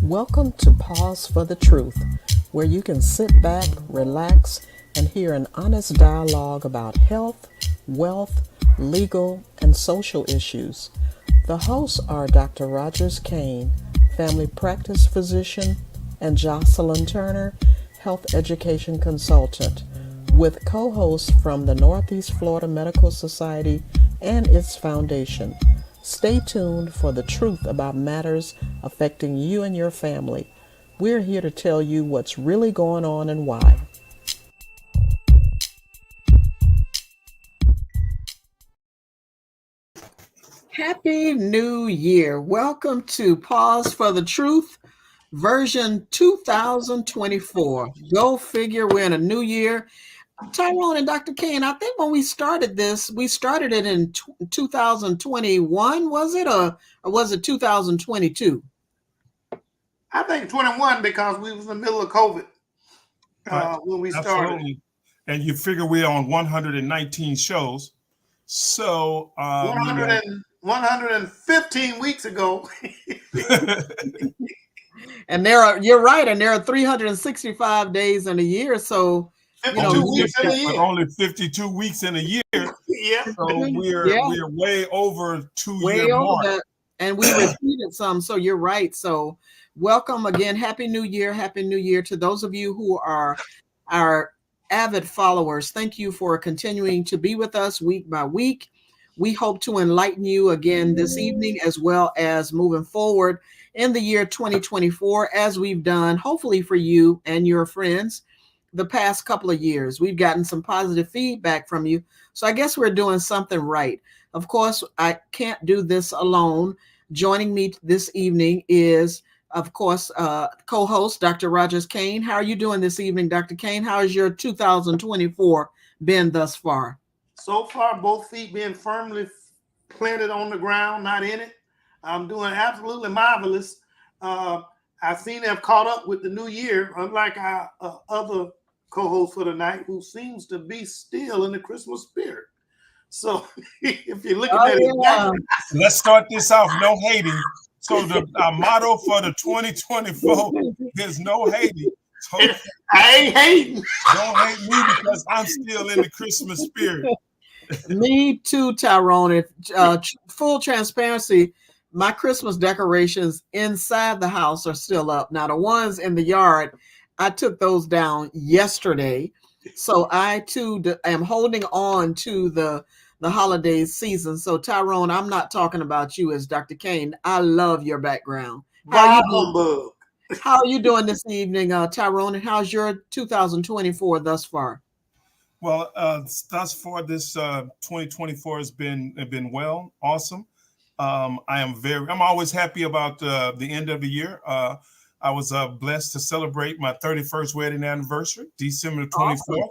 Welcome to Pause for the Truth, where you can sit back, relax, and hear an honest dialogue about health, wealth, legal, and social issues. The hosts are Dr. Rogers Kane, family practice physician, and Jocelyn Turner, health education consultant, with co hosts from the Northeast Florida Medical Society and its foundation. Stay tuned for the truth about matters affecting you and your family. We're here to tell you what's really going on and why. Happy New Year. Welcome to Pause for the Truth, version 2024. Go figure, we're in a new year. Tyrone and Dr. Kane, I think when we started this, we started it in 2021, was it? Or was it 2022? I think 21 because we was in the middle of COVID when we started. Absolutely. And you figure we're on 119 shows. So 115 weeks ago. And you're right, and there are 365 days in a year. So 52 weeks in a year. But only 52 weeks in a year. Yeah. So we're way over 2 year mark. That, and we repeated some. So you're right. So welcome again. Happy New Year. Happy New Year to those of you who are our avid followers. Thank you for continuing to be with us week by week. We hope to enlighten you again this evening, as well as moving forward in the year 2024, as we've done, hopefully for you and your friends, the past couple of years. We've gotten some positive feedback from you. So I guess we're doing something right. Of course, I can't do this alone. Joining me this evening is, of course, co-host Dr. Rogers Kane. How are you doing this evening, Dr. Kane? How has your 2024 been thus far? So far, both feet being firmly planted on the ground, not in it. I'm doing absolutely marvelous. I seem to have caught up with the new year, unlike our other co-host for the night, who seems to be still in the Christmas spirit. So if you're looking at it, let's start this off. No hating. So our motto for the 2024 is no hating. So I ain't hating. Don't hate me because I'm still in the Christmas spirit. Me too, Tyrone. Full transparency, my Christmas decorations inside the house are still up. Now, the ones in the yard, I took those down yesterday. So I too am holding on to the holiday season. So Tyrone, I'm not talking about you as Dr. Kane. I love your background. How are you doing this evening, Tyrone? And how's your 2024 thus far? Well, thus far, this 2024 has been well, awesome. I'm always happy about the end of the year. I was blessed to celebrate my 31st wedding anniversary, December 24th. Awesome.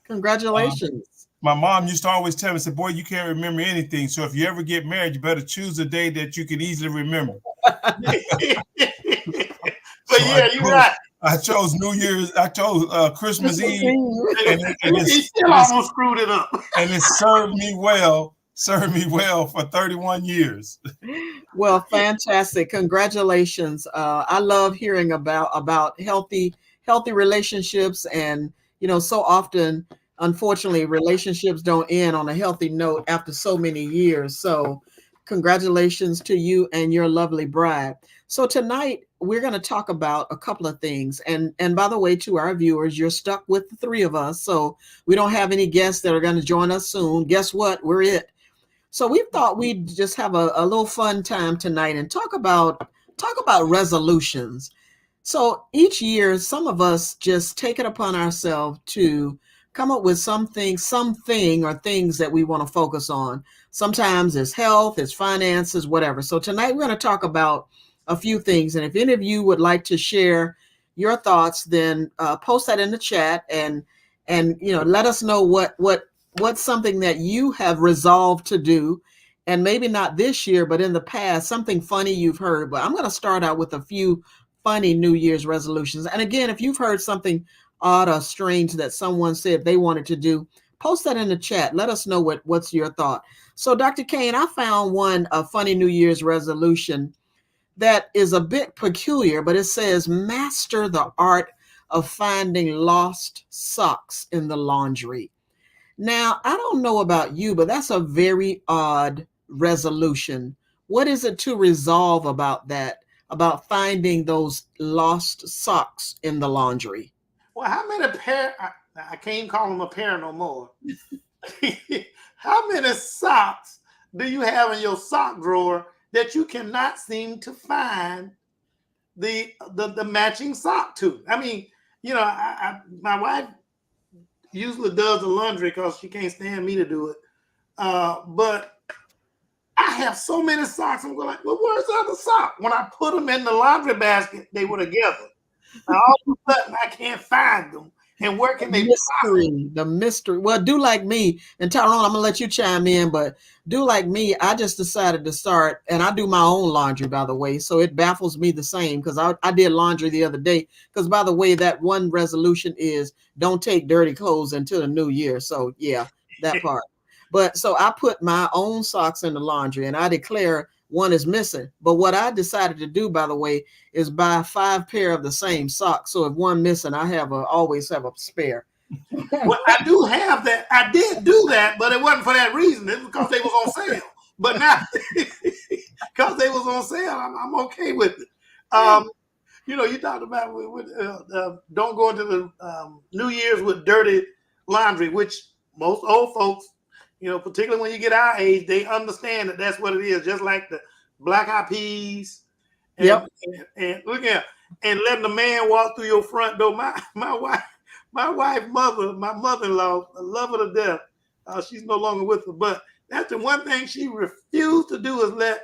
Congratulations. My mom used to always tell me, said, boy, you can't remember anything. So if you ever get married, you better choose a day that you can easily remember. But yeah, you're right. I chose New Year's. I chose Christmas Eve, and he still almost screwed it up. And it served me well for 31 years. Well, fantastic! Congratulations. I love hearing about healthy relationships, and so often, unfortunately, relationships don't end on a healthy note after so many years. So, congratulations to you and your lovely bride. So tonight we're going to talk about a couple of things. And by the way, to our viewers, you're stuck with the three of us. So we don't have any guests that are going to join us soon. Guess what? We're it. So we thought we'd just have a little fun time tonight and talk about resolutions. So each year, some of us just take it upon ourselves to come up with something or things that we want to focus on. Sometimes it's health, it's finances, whatever. So tonight we're going to talk about a few things. And if any of you would like to share your thoughts, then post that in the chat and let us know what's something that you have resolved to do. And maybe not this year, but in the past, something funny you've heard. But I'm going to start out with a few funny New Year's resolutions. And again, if you've heard something odd or strange that someone said they wanted to do, post that in the chat. Let us know what's your thought. So Dr. Kane, I found a funny New Year's resolution that is a bit peculiar, but it says, master the art of finding lost socks in the laundry. Now, I don't know about you, but that's a very odd resolution. What is it to resolve about that, about finding those lost socks in the laundry? Well, how many I can't call them a pair no more. How many socks do you have in your sock drawer that you cannot seem to find the matching sock to? I mean, you know, my wife usually does the laundry because she can't stand me to do it. But I have so many socks. I'm going like, well, where's the other sock? When I put them in the laundry basket, they were together. Now, all of a sudden, I can't find them. And where can they mystery? The mystery. Well, do like me, and Tyrone, I'm gonna let you chime in, but do like me. I just decided to start, and I do my own laundry, by the way. So it baffles me the same, because I did laundry the other day. Because by the way, that one resolution is don't take dirty clothes until the new year. So yeah, that part. But so I put my own socks in the laundry, and I declare one is missing. But what I decided to do, by the way, is buy 5 pair of the same socks. So if one missing, I always have a spare. Well, I do have that. I did do that, but it wasn't for that reason. It's because they was on sale. But now, because they was on sale, I'm okay with it. You know, you talked about don't go into the New Year's with dirty laundry, which most old folks, you know, particularly when you get our age, they understand that that's what it is. Just like the Black Eyed Peas, and, yep, and look at and letting the man walk through your front door. My mother-in-law, I love her to death. She's no longer with us, but that's the one thing she refused to do is let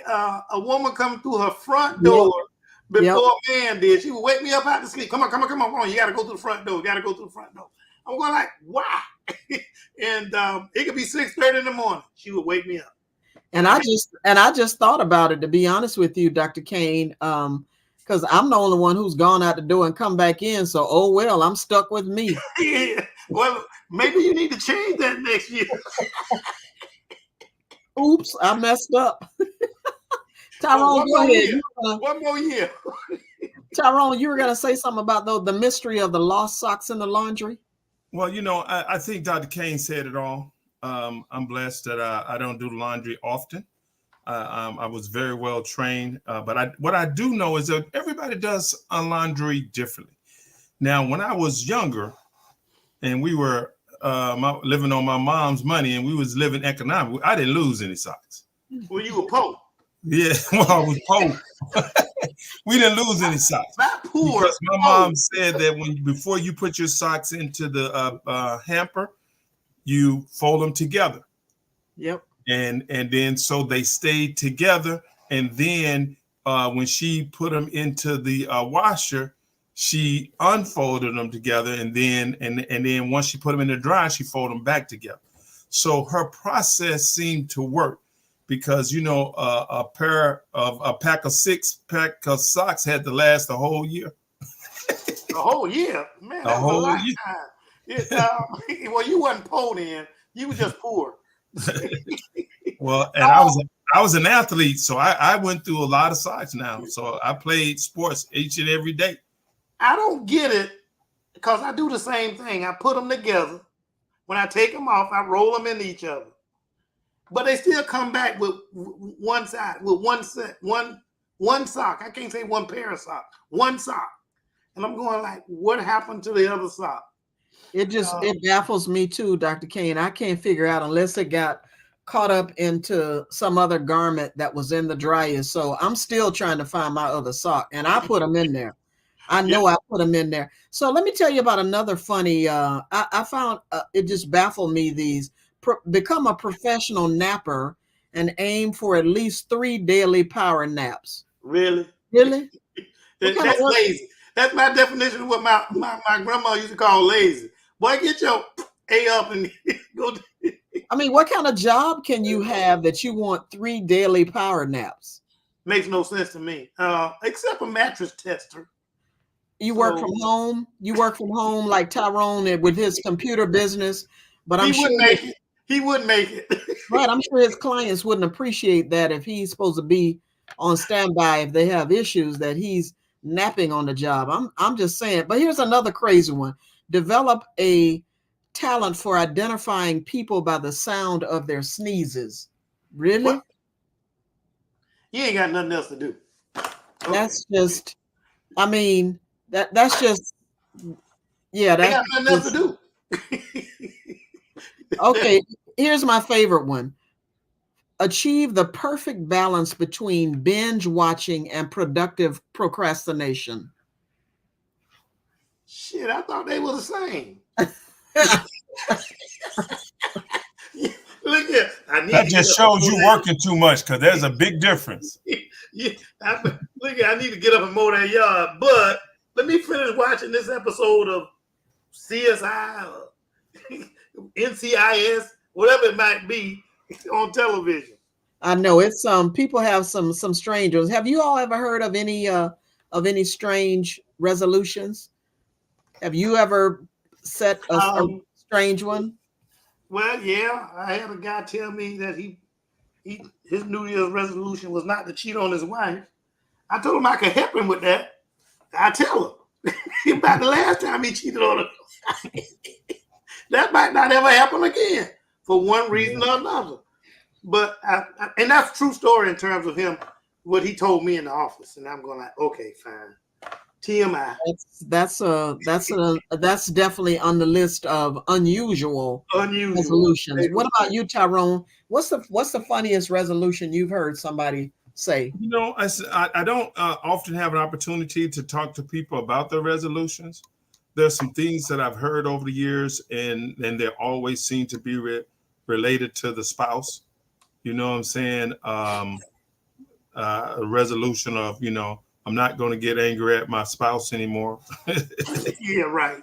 a woman come through her front door before a man did. She would wake me up out to sleep. Come on. You got to go through the front door. I'm going like, why? And it could be 6:30 in the morning. She would wake me up. And I just thought about it, to be honest with you, Dr. Kane, because I'm the only one who's gone out the door and come back in. So, oh well, I'm stuck with me. Yeah. Well, maybe you need to change that next year. Oops, I messed up. Tyrone, go ahead. One more year. Tyrone, you were going to say something about the mystery of the lost socks in the laundry? Well, you know, I think Dr. Kane said it all. I'm blessed that I don't do laundry often. I was very well trained, but what I do know is that everybody does laundry differently. Now, when I was younger, and we were living on my mom's money, and we was living economically, I didn't lose any socks. Well, you were poor. Yeah, well, I was poor. We didn't lose any socks. Not poor. Because my mom said that before you put your socks into the hamper, you fold them together. Yep. And then so they stayed together. And then when she put them into the washer, she unfolded them together. And then once she put them in the dryer, she folded them back together. So her process seemed to work. Because, you know, a pack of 6 pack of socks had to last a whole year. A whole year? Man, a whole year. Well, you wasn't poor then. You were just poor. Well, and I was an athlete, so I went through a lot of socks now. So I played sports each and every day. I don't get it because I do the same thing. I put them together. When I take them off, I roll them into each other. But they still come back with one side, with one sock. I can't say one pair of socks, one sock. And I'm going like, what happened to the other sock? It baffles me too, Dr. Kane. I can't figure out unless it got caught up into some other garment that was in the dryer. So I'm still trying to find my other sock, and I put them in there. I know I put them in there. So let me tell you about another funny, I found it just baffled me, become a professional napper and aim for at least 3 daily power naps. Really? Really? That's lazy. That's my definition of what my grandma used to call lazy. Boy, get your A up and go. I mean, what kind of job can you have that you want 3 daily power naps? Makes no sense to me, except a mattress tester. You work from home? You work from home like Tyrone with his computer business, but I'm sure he wouldn't make it. Right, I'm sure his clients wouldn't appreciate that if he's supposed to be on standby if they have issues, that he's napping on the job. I'm just saying. But here's another crazy one. Develop a talent for identifying people by the sound of their sneezes. Really? What? You ain't got nothing else to do. Okay. That's just, I mean, that's just, yeah, They got that's nothing else to do. okay. Here's my favorite one. Achieve the perfect balance between binge watching and productive procrastination. Shit, I thought they were the same. Look here. That just shows you working too much, because there's a big difference. Yeah, look here, I need to get up and mow that yard. But let me finish watching this episode of CSI or NCIS, whatever it might be, on television. I know it's people have some strange ones. Have you all ever heard of any strange resolutions? Have you ever set a strange one? Well, yeah, I had a guy tell me that his New Year's resolution was not to cheat on his wife. I told him I could help him with that. I tell him about the last time he cheated on her. That might not ever happen again for one reason or another. But and that's a true story in terms of him, what he told me in the office, and I'm going like, okay, fine. TMI. That's definitely on the list of unusual resolutions. What about you, Tyrone? What's the funniest resolution you've heard somebody say? You know, I don't often have an opportunity to talk to people about their resolutions. There's some things that I've heard over the years, and they always seem to be related to the spouse. You know what I'm saying? A resolution of, I'm not going to get angry at my spouse anymore. Yeah, right.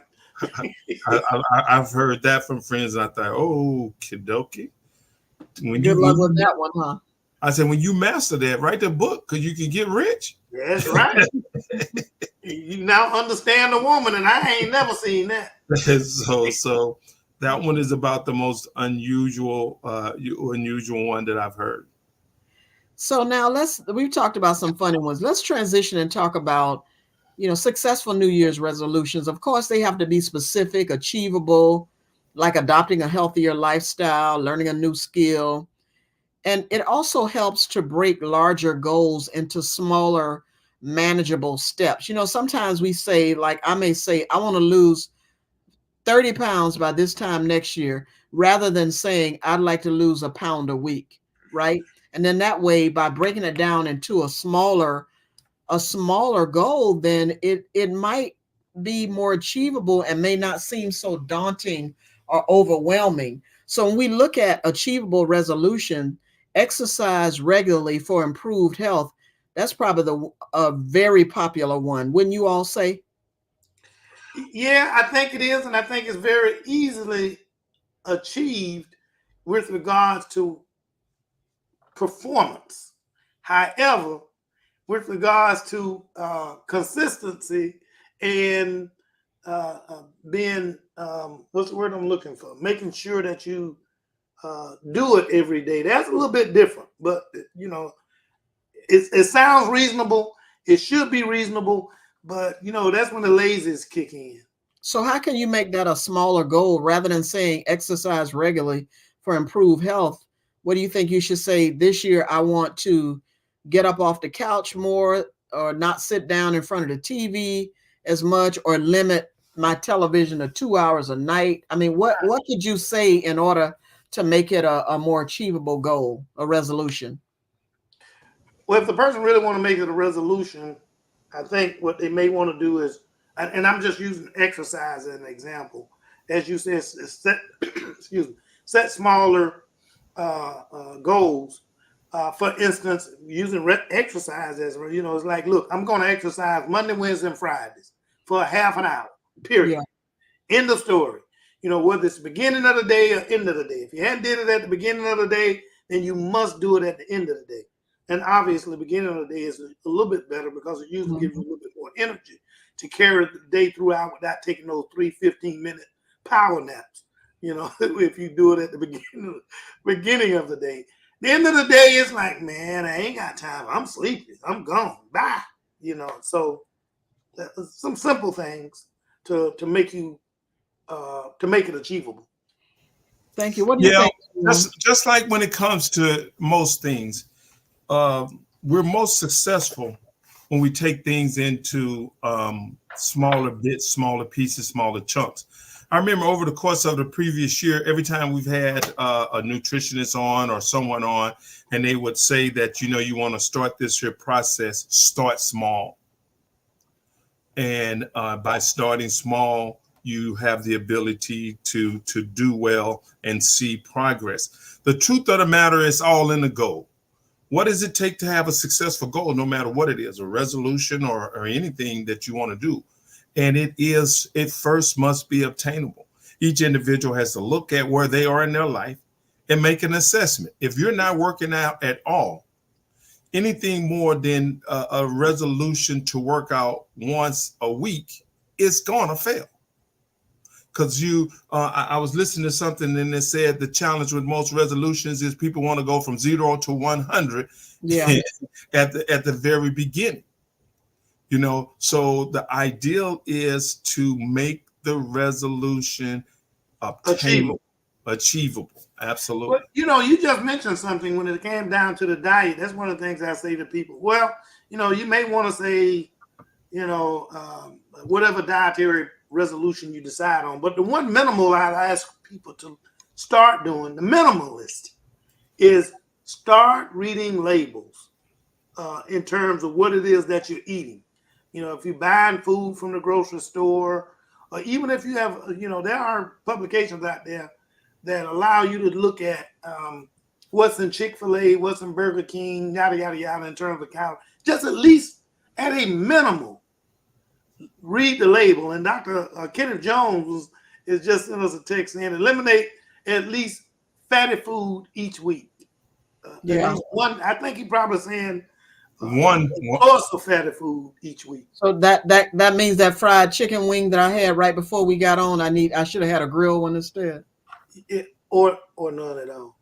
I've heard that from friends, and I thought, oh, kidoki. Good luck with that one, huh? I said, when you master that, write the book, because you can get rich. That's right. You now understand the woman, and I ain't never seen that. So that one is about the most unusual one that I've heard. So now we've talked about some funny ones. Let's transition and talk about, successful New Year's resolutions. Of course, they have to be specific, achievable, like adopting a healthier lifestyle, learning a new skill. And it also helps to break larger goals into smaller, manageable steps. Sometimes we say, like I may say, I want to lose 30 pounds by this time next year, rather than saying I'd like to lose a pound a week, right? And then that way, by breaking it down into a smaller goal, then it might be more achievable and may not seem so daunting or overwhelming. So when we look at achievable resolution, exercise regularly for improved health, that's probably a very popular one. Wouldn't you all say? Yeah, I think it is, and I think it's very easily achieved with regards to performance. However, with regards to consistency and being, what's the word I'm looking for? Making sure that you do it every day. That's a little bit different, but it sounds reasonable. It should be reasonable, but that's when the lazies kick in. So how can you make that a smaller goal rather than saying exercise regularly for improved health? What do you think you should say? This year, I want to get up off the couch more, or not sit down in front of the TV as much, or limit my television to 2 hours a night. I mean, what could you say in order to make it a more achievable goal, a resolution? Well, if the person really want to make it a resolution, I think what they may want to do is, and I'm just using exercise as an example, as you said, set smaller goals. For instance, using exercise as, it's like, look, I'm going to exercise Monday, Wednesday, and Fridays for a half an hour, period. Yeah. End of story. Whether it's the beginning of the day or end of the day. If you hadn't did it at the beginning of the day, then you must do it at the end of the day. And obviously, the beginning of the day is a little bit better because it usually gives you a little bit more energy to carry the day throughout without taking those 3 15-minute power naps. If you do it at the beginning of the day. the end of the day, it's like, man, I ain't got time. I'm sleepy. I'm gone. Bye. So some simple things to make you to make it achievable. Thank you. What do you Yeah, think? just like when it comes to most things, we're most successful when we take things into smaller bits, smaller pieces, smaller chunks. I remember over the course of the previous year, every time we've had a nutritionist on or someone on, and they would say that, you want to start this here process, start small. And by starting small, you have the ability to do well and see progress. The truth of the matter is all in the goal. What does it take to have a successful goal, no matter what it is, a resolution or anything that you want to do? And it first must be obtainable. Each individual has to look at where they are in their life and make an assessment. If you're not working out at all, anything more than a resolution to work out once a week is going to fail. Because I was listening to something and it said the challenge with most resolutions is people want to go from 0 to 100 at the very beginning. So the ideal is to make the resolution achievable. Absolutely. But you just mentioned something when it came down to the diet. That's one of the things I say to people. Well, you may want to say, whatever dietary resolution you decide on. But the one minimal I ask people to start doing, the minimalist, is start reading labels in terms of what it is that you're eating. If you're buying food from the grocery store, or even if you have, there are publications out there that allow you to look at what's in Chick-fil-A, what's in Burger King, yada, yada, yada, in terms of calories. Just at least at a minimal, read the label. And Dr. Kenneth Jones is just sent us a text saying eliminate at least fatty food each week. One, I think he probably saying one source of fatty food each week. So that means that fried chicken wing that I had right before we got on, I should have had a grilled one instead. Or none at all.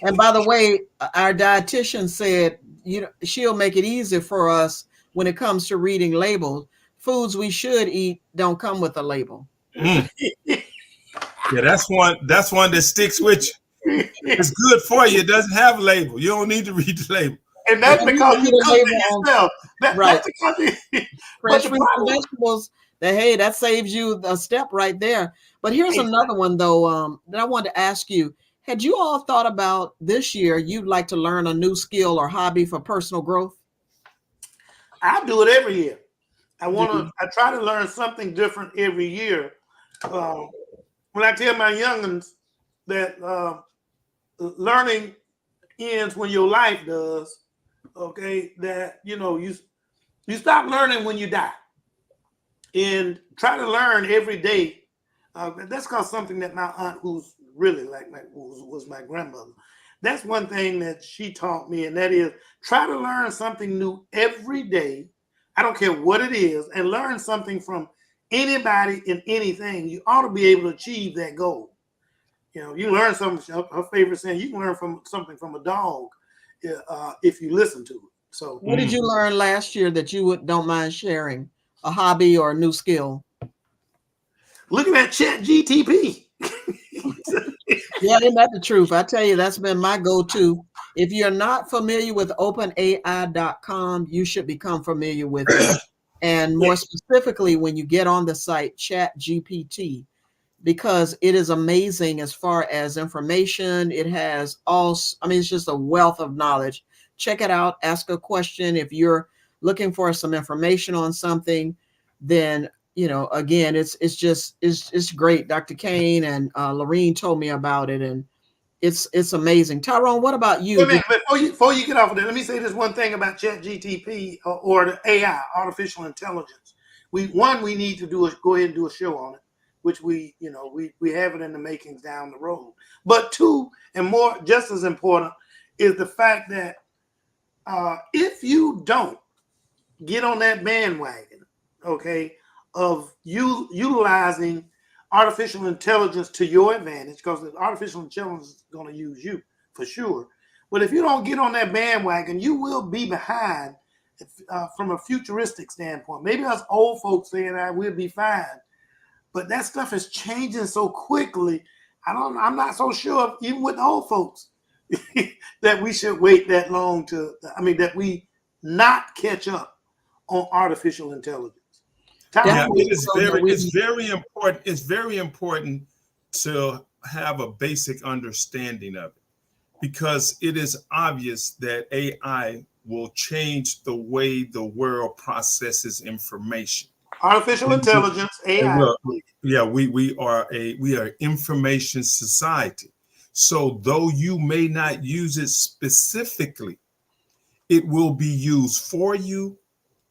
And by the way, our dietitian said, she'll make it easy for us when it comes to reading labels. Foods we should eat don't come with a label. Yeah, that's one that sticks with you. It's good for you. It doesn't have a label. You don't need to read the label. And that's because you cook it yourself. Right. That's fresh fruits and vegetables. That saves you a step right there. But here's another one though that I wanted to ask you. Had you all thought about this year you'd like to learn a new skill or hobby for personal growth? I do it every year. I try to learn something different every year. When I tell my youngins that learning ends when your life does, okay, that you stop learning when you die. And try to learn every day. That's called something that my aunt, who's really was my grandmother, that's one thing that she taught me, and that is try to learn something new every day. I don't care what it is, and learn something from anybody in anything. You ought to be able to achieve that goal. You learn something. Her favorite saying: you can learn something from a dog if you listen to it. So, what did you learn last year that you don't mind sharing? A hobby or a new skill? Looking at ChatGTP. Yeah, isn't that the truth? I tell you, that's been my go-to. If you're not familiar with openai.com, you should become familiar with it. And more specifically, when you get on the site, ChatGPT, because it is amazing as far as information. It has it's just a wealth of knowledge. Check it out. Ask a question. If you're looking for some information on something, then again, it's great. Dr. Kane and Lorene told me about it, and it's amazing. Tyrone, what about you? Before you get off of that, let me say this one thing about ChatGPT or the AI, artificial intelligence. We need to go ahead and do a show on it, which we have it in the makings down the road. But two, and more, just as important, is the fact that if you don't get on that bandwagon, okay, of you utilizing artificial intelligence to your advantage, because the artificial intelligence is going to use you for sure. But if you don't get on that bandwagon, you will be behind from a futuristic standpoint. Maybe us old folks saying that we'll be fine, but that stuff is changing so quickly. I'm not so sure, even with the old folks, that we should wait that long that we not catch up on artificial intelligence. Yeah, it's very important. It's very important to have a basic understanding of it, because it is obvious that AI will change the way the world processes information. Artificial intelligence, AI. Yeah, we are information society. So though you may not use it specifically, it will be used for you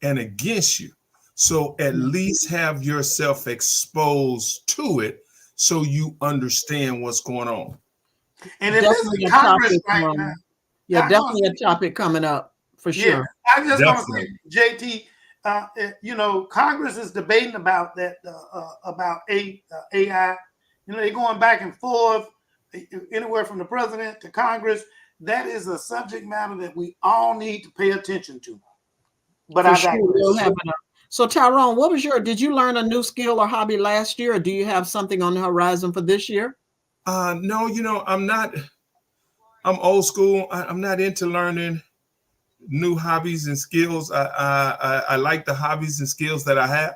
and against you. So at least have yourself exposed to it so you understand what's going on. And if this is Congress right now, definitely a topic coming up for sure. I just want to say, JT, Congress is debating about that, about AI. They're going back and forth, anywhere from the president to Congress. That is a subject matter that we all need to pay attention to. But So Tyrone, did you learn a new skill or hobby last year, or do you have something on the horizon for this year? No, I'm old school. I'm not into learning new hobbies and skills. I like the hobbies and skills that I have.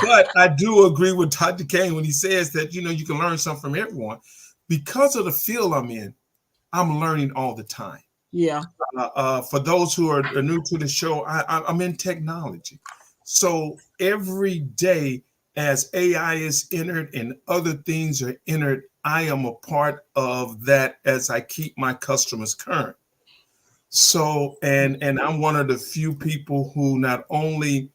But I do agree with Dr. Kane when he says that, you can learn something from everyone. Because of the field I'm in, I'm learning all the time. Yeah. For those who are new to the show, I'm in technology. So every day as AI is entered and other things are entered, I am a part of that as I keep my customers current. So, and I'm one of the few people who not only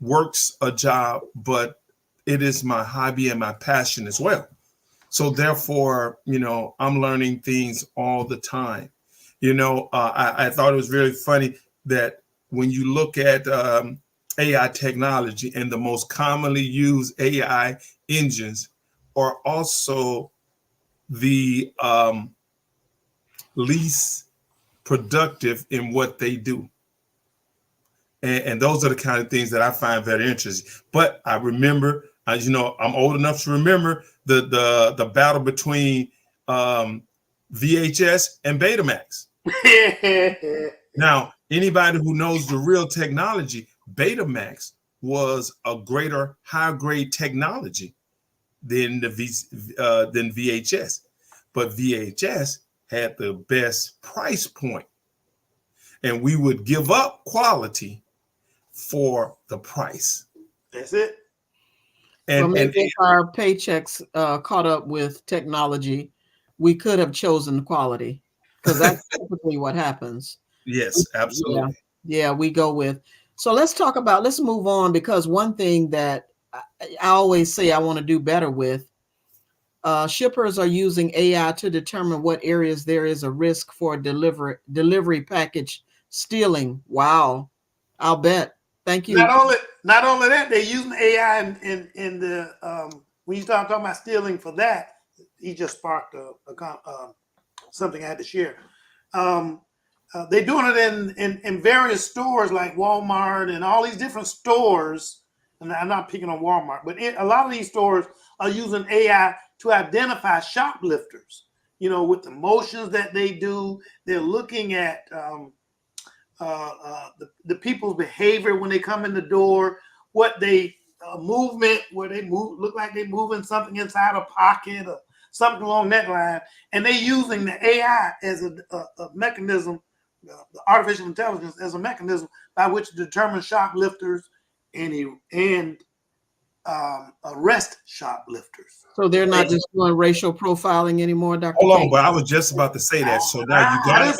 works a job, but it is my hobby and my passion as well. So therefore, I'm learning things all the time. I thought it was really funny that when you look at AI technology, and the most commonly used AI engines are also the least productive in what they do. And those are the kind of things that I find very interesting. But I remember, I'm old enough to remember the battle between VHS and Betamax. Now, anybody who knows the real technology, Betamax was a greater, higher grade technology than VHS, but VHS had the best price point, and we would give up quality for the price. That's it. And if our paychecks caught up with technology, we could have chosen quality, because that's typically what happens. Yes, absolutely. Yeah, we go with. So let's move on, because one thing that I always say I want to do better with, shippers are using AI to determine what areas there is a risk for delivery package stealing. Wow, I'll bet. Thank you. Not only that, they're using AI in the when you start talking about stealing for that, he just sparked something I had to share. They're doing it in various stores like Walmart and all these different stores. And I'm not picking on Walmart, but a lot of these stores are using AI to identify shoplifters. With the motions that they do, they're looking at the people's behavior when they come in the door, what they movement, where they look like they're moving something inside a pocket or something along that line, and they're using the AI as a mechanism, the artificial intelligence as a mechanism by which to determine shoplifters and arrest shoplifters. So they're not just doing racial profiling anymore, Dr. Hold on, but I was just about to say that. So now you got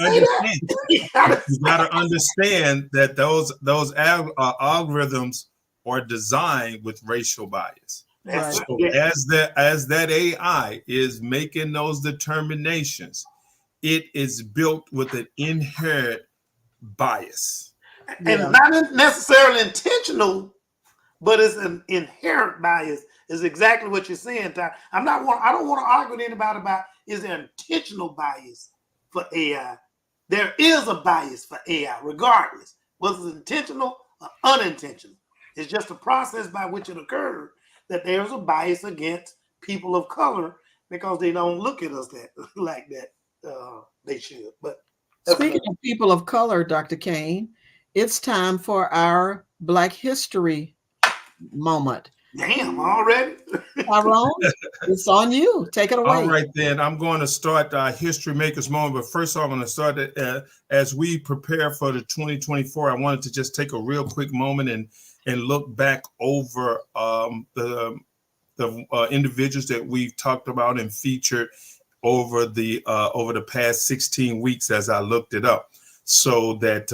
to understand that those algorithms are designed with racial bias. Right. So as that AI is making those determinations, it is built with an inherent bias. Yeah. and not necessarily intentional, but it's an inherent bias. Is exactly what you're saying, Ty. I don't want to argue with anybody about is there intentional bias for AI. There is a bias for AI, regardless whether it's intentional or unintentional. It's just a process by which it occurred that there's a bias against people of color because they don't look at us that like that they should. But Speaking of people of color, Dr. Kane, it's time for our Black History moment. damn, already. Tyrone, it's on you. Take it away. All right, then I'm going to start History Makers moment. But first, I'm going to start as we prepare for the 2024. I wanted to just take a real quick moment and look back over the individuals that we've talked about and featured over the past 16 weeks as I looked it up, so that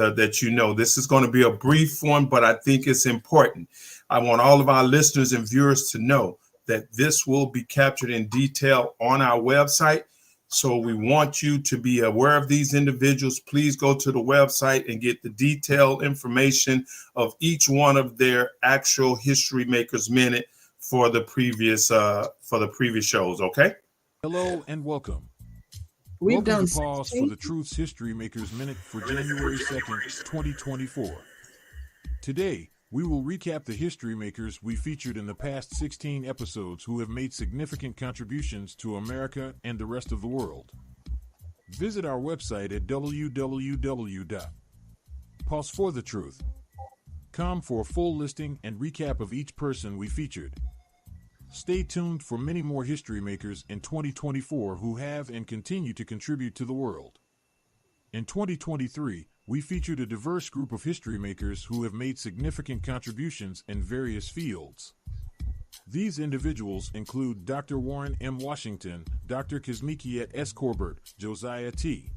this is going to be a brief one, but I think it's important. I want all of our listeners and viewers to know that this will be captured in detail on our website. So we want you to be aware of these individuals. Please go to the website and get the detailed information of each one of their actual History Makers Minute for the previous shows. Okay. Hello and welcome. We've Welcome done to Pause 16. for the Truth's History Makers Minute for January 2nd, 2024. Today, we will recap the history makers we featured in the past 16 episodes who have made significant contributions to America and the rest of the world. Visit our website at www.pauseforthetruth.com for a full listing and recap of each person we featured. Stay tuned for many more history makers in 2024 who have and continue to contribute to the world. In 2023, we featured a diverse group of history makers who have made significant contributions in various fields. These individuals include Dr. Warren M. Washington, Dr. Kizzmekiat S. Corbett, Josiah T.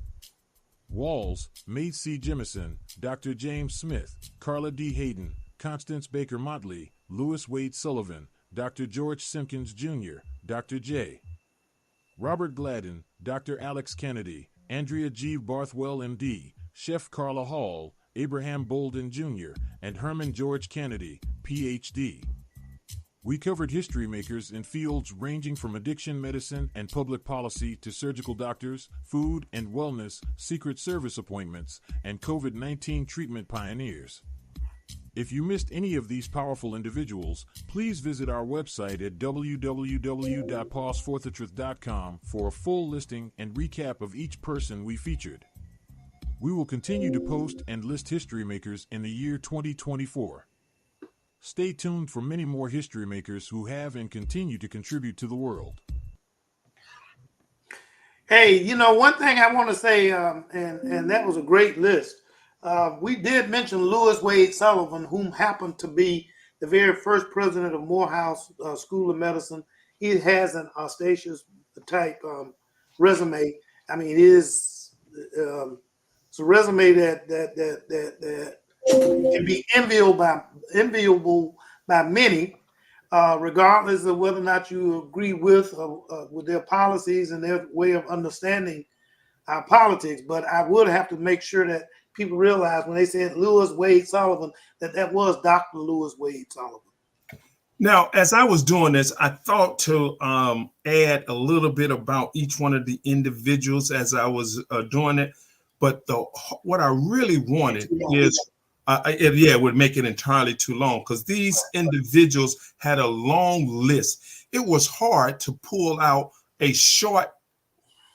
Walls, Mace C. Jemison, Dr. James Smith, Carla D. Hayden, Constance Baker Motley, Lewis Wade Sullivan, Dr. George Simpkins Jr., Dr. J. Robert Gladden, Dr. Alex Kennedy, Andrea G. Barthwell, M.D., Chef Carla Hall, Abraham Bolden Jr., and Herman George Kennedy, Ph.D. We covered history makers in fields ranging from addiction medicine and public policy to surgical doctors, food and wellness, Secret Service appointments, and COVID-19 treatment pioneers. If you missed any of these powerful individuals, please visit our website at www.pauseforthetruth.com for a full listing and recap of each person we featured. We will continue to post and list history makers in the year 2024. Stay tuned for many more history makers who have and continue to contribute to the world. Hey, one thing I want to say, and that was a great list. We did mention Lewis Wade Sullivan, whom happened to be the very first president of Morehouse School of Medicine. He has an auspicious type resume. I mean, it is it's a resume that can be enviable by many, regardless of whether or not you agree with their policies and their way of understanding our politics. But I would have to make sure that people realize when they said Lewis Wade Sullivan, that was Dr. Lewis Wade Sullivan. Now, as I was doing this, I thought to add a little bit about each one of the individuals as I was doing it. But what I really wanted is, it would make it entirely too long because these individuals had a long list. It was hard to pull out a short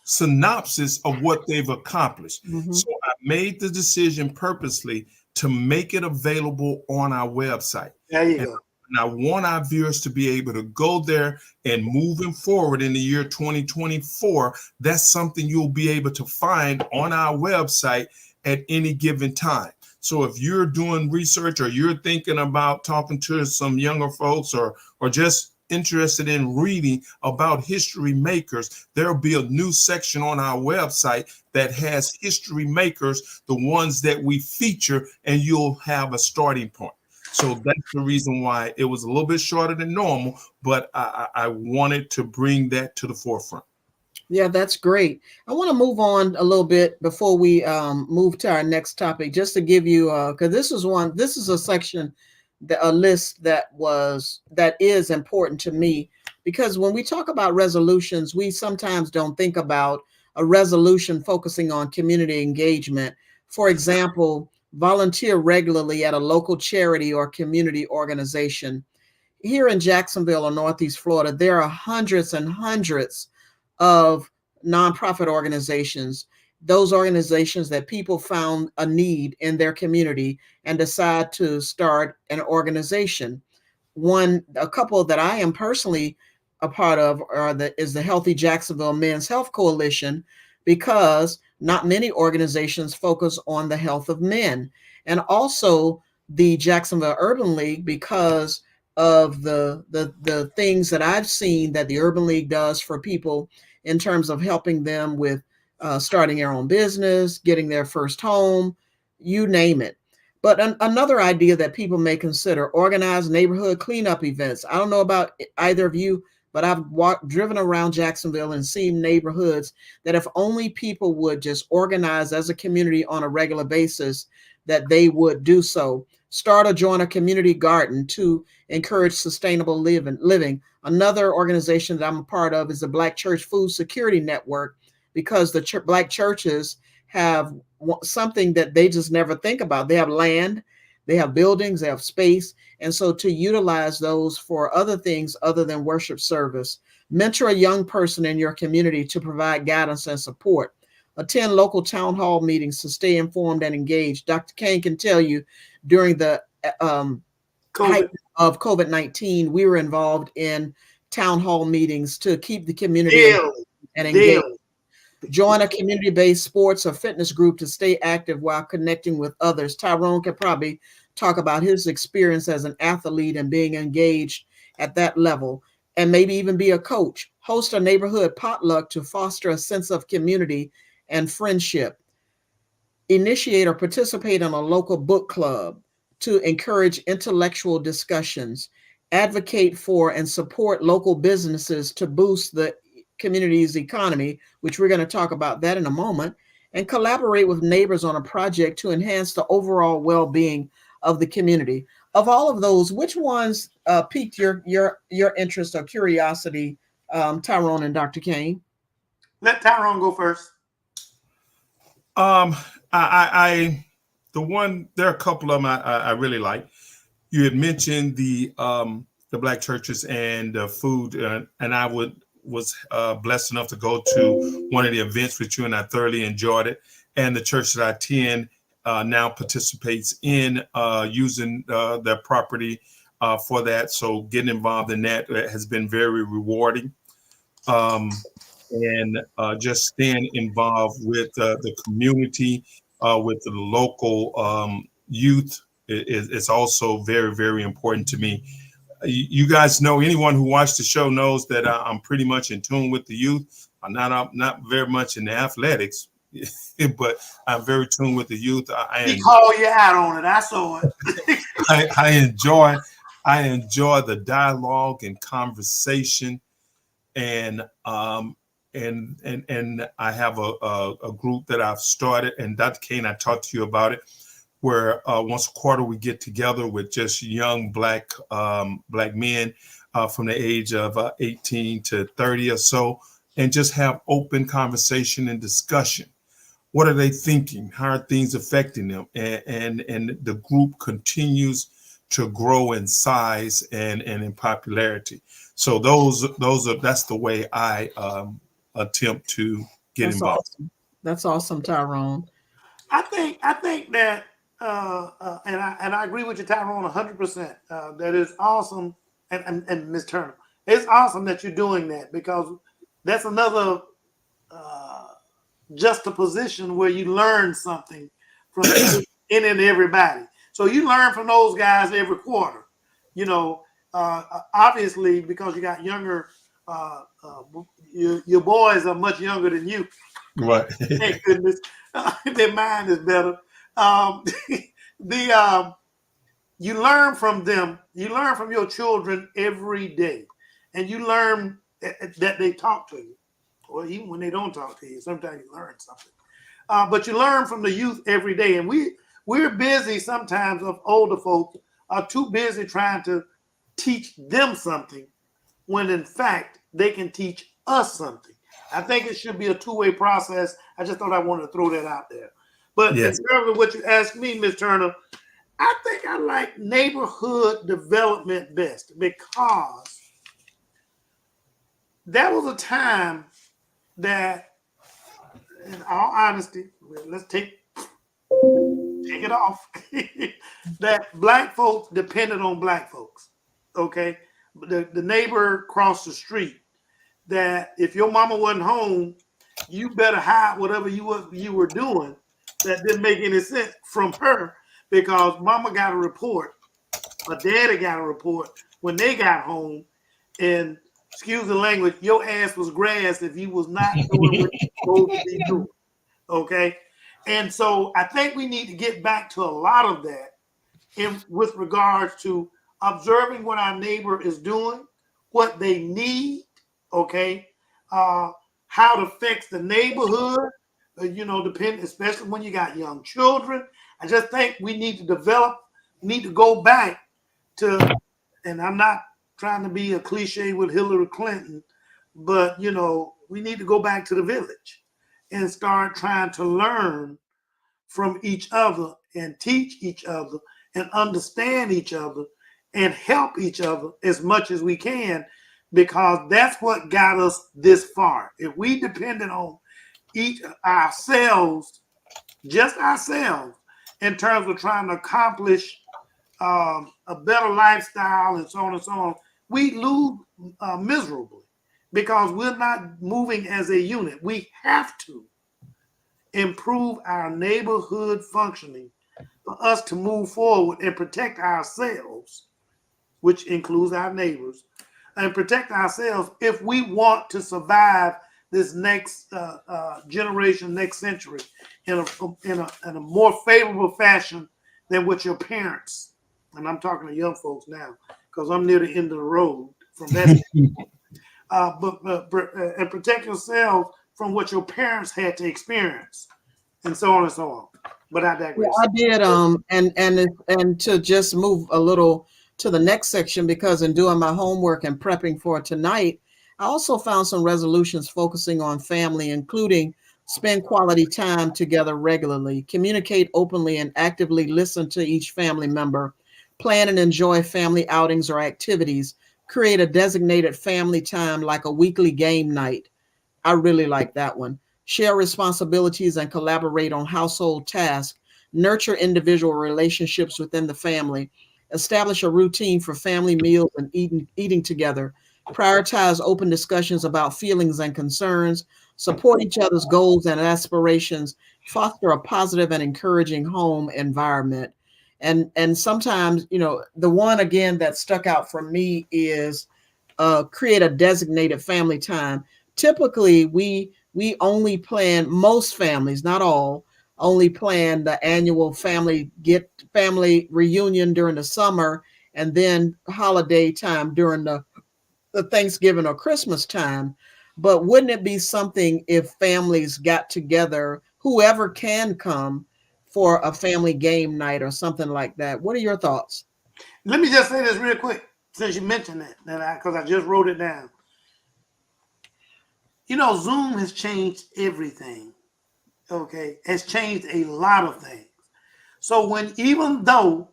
synopsis of what they've accomplished. Mm-hmm. So I made the decision purposely to make it available on our website. There you go. And I want our viewers to be able to go there, and moving forward in the year 2024, that's something you'll be able to find on our website at any given time. So if you're doing research or you're thinking about talking to some younger folks or just interested in reading about history makers, there'll be a new section on our website that has history makers, the ones that we feature, and you'll have a starting point. So that's the reason why it was a little bit shorter than normal, but I wanted to bring that to the forefront. Yeah, that's great. I want to move on a little bit before we move to our next topic, just to give you, because this is a section, a list that is important to me, because when we talk about resolutions, we sometimes don't think about a resolution focusing on community engagement. For example, volunteer regularly at a local charity or community organization. Here in Jacksonville or Northeast Florida, there are hundreds and hundreds of nonprofit organizations, those organizations that people found a need in their community and decide to start an organization. A couple that I am personally a part of is the Healthy Jacksonville Men's Health Coalition, because not many organizations focus on the health of men. And also the Jacksonville Urban League, because of the things that I've seen that the Urban League does for people in terms of helping them with starting their own business, getting their first home, you name it. But another idea that people may consider, organized neighborhood cleanup events. I don't know about either of you, but I've driven around Jacksonville and seen neighborhoods that if only people would just organize as a community on a regular basis, that they would do so. Start or join a community garden to encourage sustainable living. Another organization that I'm a part of is the Black Church Food Security Network, because the Black churches have something that they just never think about. They have land, they have buildings, they have space. And so to utilize those for other things other than worship service. Mentor a young person in your community to provide guidance and support. Attend local town hall meetings to stay informed and engaged. Dr. Kane can tell you during the height of COVID-19, we were involved in town hall meetings to keep the community and engaged. Join a community-based sports or fitness group to stay active while connecting with others. Tyrone could probably talk about his experience as an athlete and being engaged at that level, and maybe even be a coach. Host a neighborhood potluck to foster a sense of community and friendship. Initiate or participate in a local book club to encourage intellectual discussions. Advocate for and support local businesses to boost the community's economy, which we're going to talk about that in a moment, and collaborate with neighbors on a project to enhance the overall well-being of the community. Of all of those, which ones piqued your interest or curiosity, Tyrone and Dr. Kane? Let Tyrone go first. There are a couple of them I really like. You had mentioned the Black churches and food, and I was blessed enough to go to one of the events with you, and I thoroughly enjoyed it. And the church that I attend now participates in using their property for that. So getting involved in that has been very rewarding. And just staying involved with the community, with the local youth is also very, very important to me. You guys know, anyone who watched the show knows that I'm pretty much in tune with the youth. I'm not very much in the athletics, but I'm very tuned with the youth. He called you out on it. I saw it. I enjoy the dialogue and conversation, and I have a group that I've started, and Dr. Kane, I talked to you about it, where once a quarter we get together with just young black men from the age of 18 to 30 or so, and just have open conversation and discussion. What are they thinking? How are things affecting them? And the group continues to grow in size and in popularity. So that's the way I attempt to get involved. Awesome. That's awesome, Tyrone. I think that and I agree with you, Tyrone, 100%. That is awesome, and Ms. Turner, it's awesome that you're doing that, because that's another juxtaposition where you learn something from any and everybody. So you learn from those guys every quarter. You know, obviously, because you got younger, your boys are much younger than you. Right. Thank goodness, their mind is better. You learn from them. You learn from your children every day, and you learn that they talk to you. or even when they don't talk to you, sometimes you learn something. But you learn from the youth every day. And we're busy sometimes, of older folks are too busy trying to teach them something when in fact they can teach us something. I think it should be a two-way process. I just thought I wanted to throw that out there. But Yes. in terms of what you asked me, Ms. Turner, I think I like neighborhood development best because that was a time that, in all honesty, let's take it off, that Black folks depended on Black folks. Okay, the neighbor across the street, that if your mama wasn't home, you better hide whatever you were doing that didn't make any sense from her, because mama got a report, or daddy got a report when they got home, and excuse the language, your ass was grass if you was not doing what you were supposed to be doing. Okay, and so I think we need to get back to a lot of that with regards to observing what our neighbor is doing, what they need, okay, how it affects the neighborhood, depending, especially when you got young children. I just think we need to go back to, and I'm not trying to be a cliche with Hillary Clinton, but, we need to go back to the village and start trying to learn from each other and teach each other and understand each other and help each other as much as we can, because that's what got us this far. If we depended on just ourselves, in terms of trying to accomplish a better lifestyle and so on and so on, we lose miserably because we're not moving as a unit. We have to improve our neighborhood functioning for us to move forward and protect ourselves, which includes our neighbors, and protect ourselves if we want to survive this next generation, next century, in a more favorable fashion than what your parents, and I'm talking to young folks now because I'm near the end of the road from that, and protect yourselves from what your parents had to experience, and so on and so on. But I digress. Yeah, I did, and to just move a little to the next section, because in doing my homework and prepping for tonight, I also found some resolutions focusing on family, including spend quality time together regularly, communicate openly and actively listen to each family member, plan and enjoy family outings or activities, create a designated family time like a weekly game night. I really like that one. Share responsibilities and collaborate on household tasks, nurture individual relationships within the family, establish a routine for family meals and eating together, prioritize open discussions about feelings and concerns, support each other's goals and aspirations, foster a positive and encouraging home environment. And sometimes, the one again that stuck out for me is create a designated family time. Typically, we only plan, most families, not all, only plan the annual family reunion during the summer, and then holiday time during the Thanksgiving or Christmas time. But wouldn't it be something if families got together, whoever can come, for a family game night or something like that? What are your thoughts? Let me just say this real quick, since you mentioned that, because I just wrote it down. Zoom has changed everything. Okay, has changed a lot of things. So even though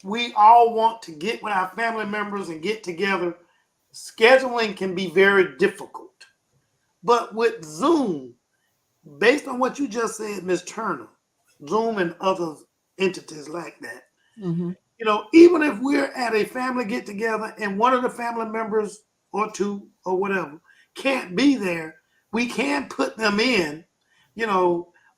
we all want to get with our family members and get together, scheduling can be very difficult. But with Zoom, based on what you just said, Ms. Turner, Zoom and other entities like that, Mm-hmm. Even if we're at a family get together and one of the family members or two or whatever can't be there, we can put them in,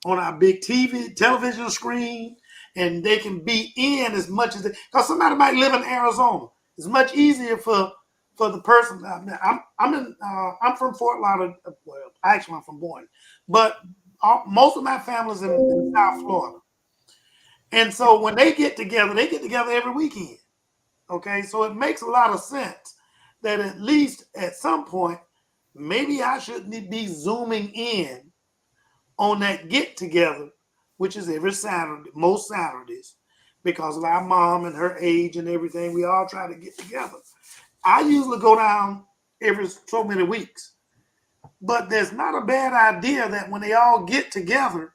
on our big television screen, and they can be in as much as because somebody might live in Arizona. It's much easier for the person. I'm from Fort Lauderdale. Well, actually, I'm from Boynton, but most of my family's in South Florida. And so when they get together every weekend. Okay, so it makes a lot of sense that at least at some point, maybe I shouldn't be zooming in on that get together, which is every Saturday, most Saturdays, because of our mom and her age and everything. We all try to get together. I usually go down every so many weeks, but there's not a bad idea that when they all get together,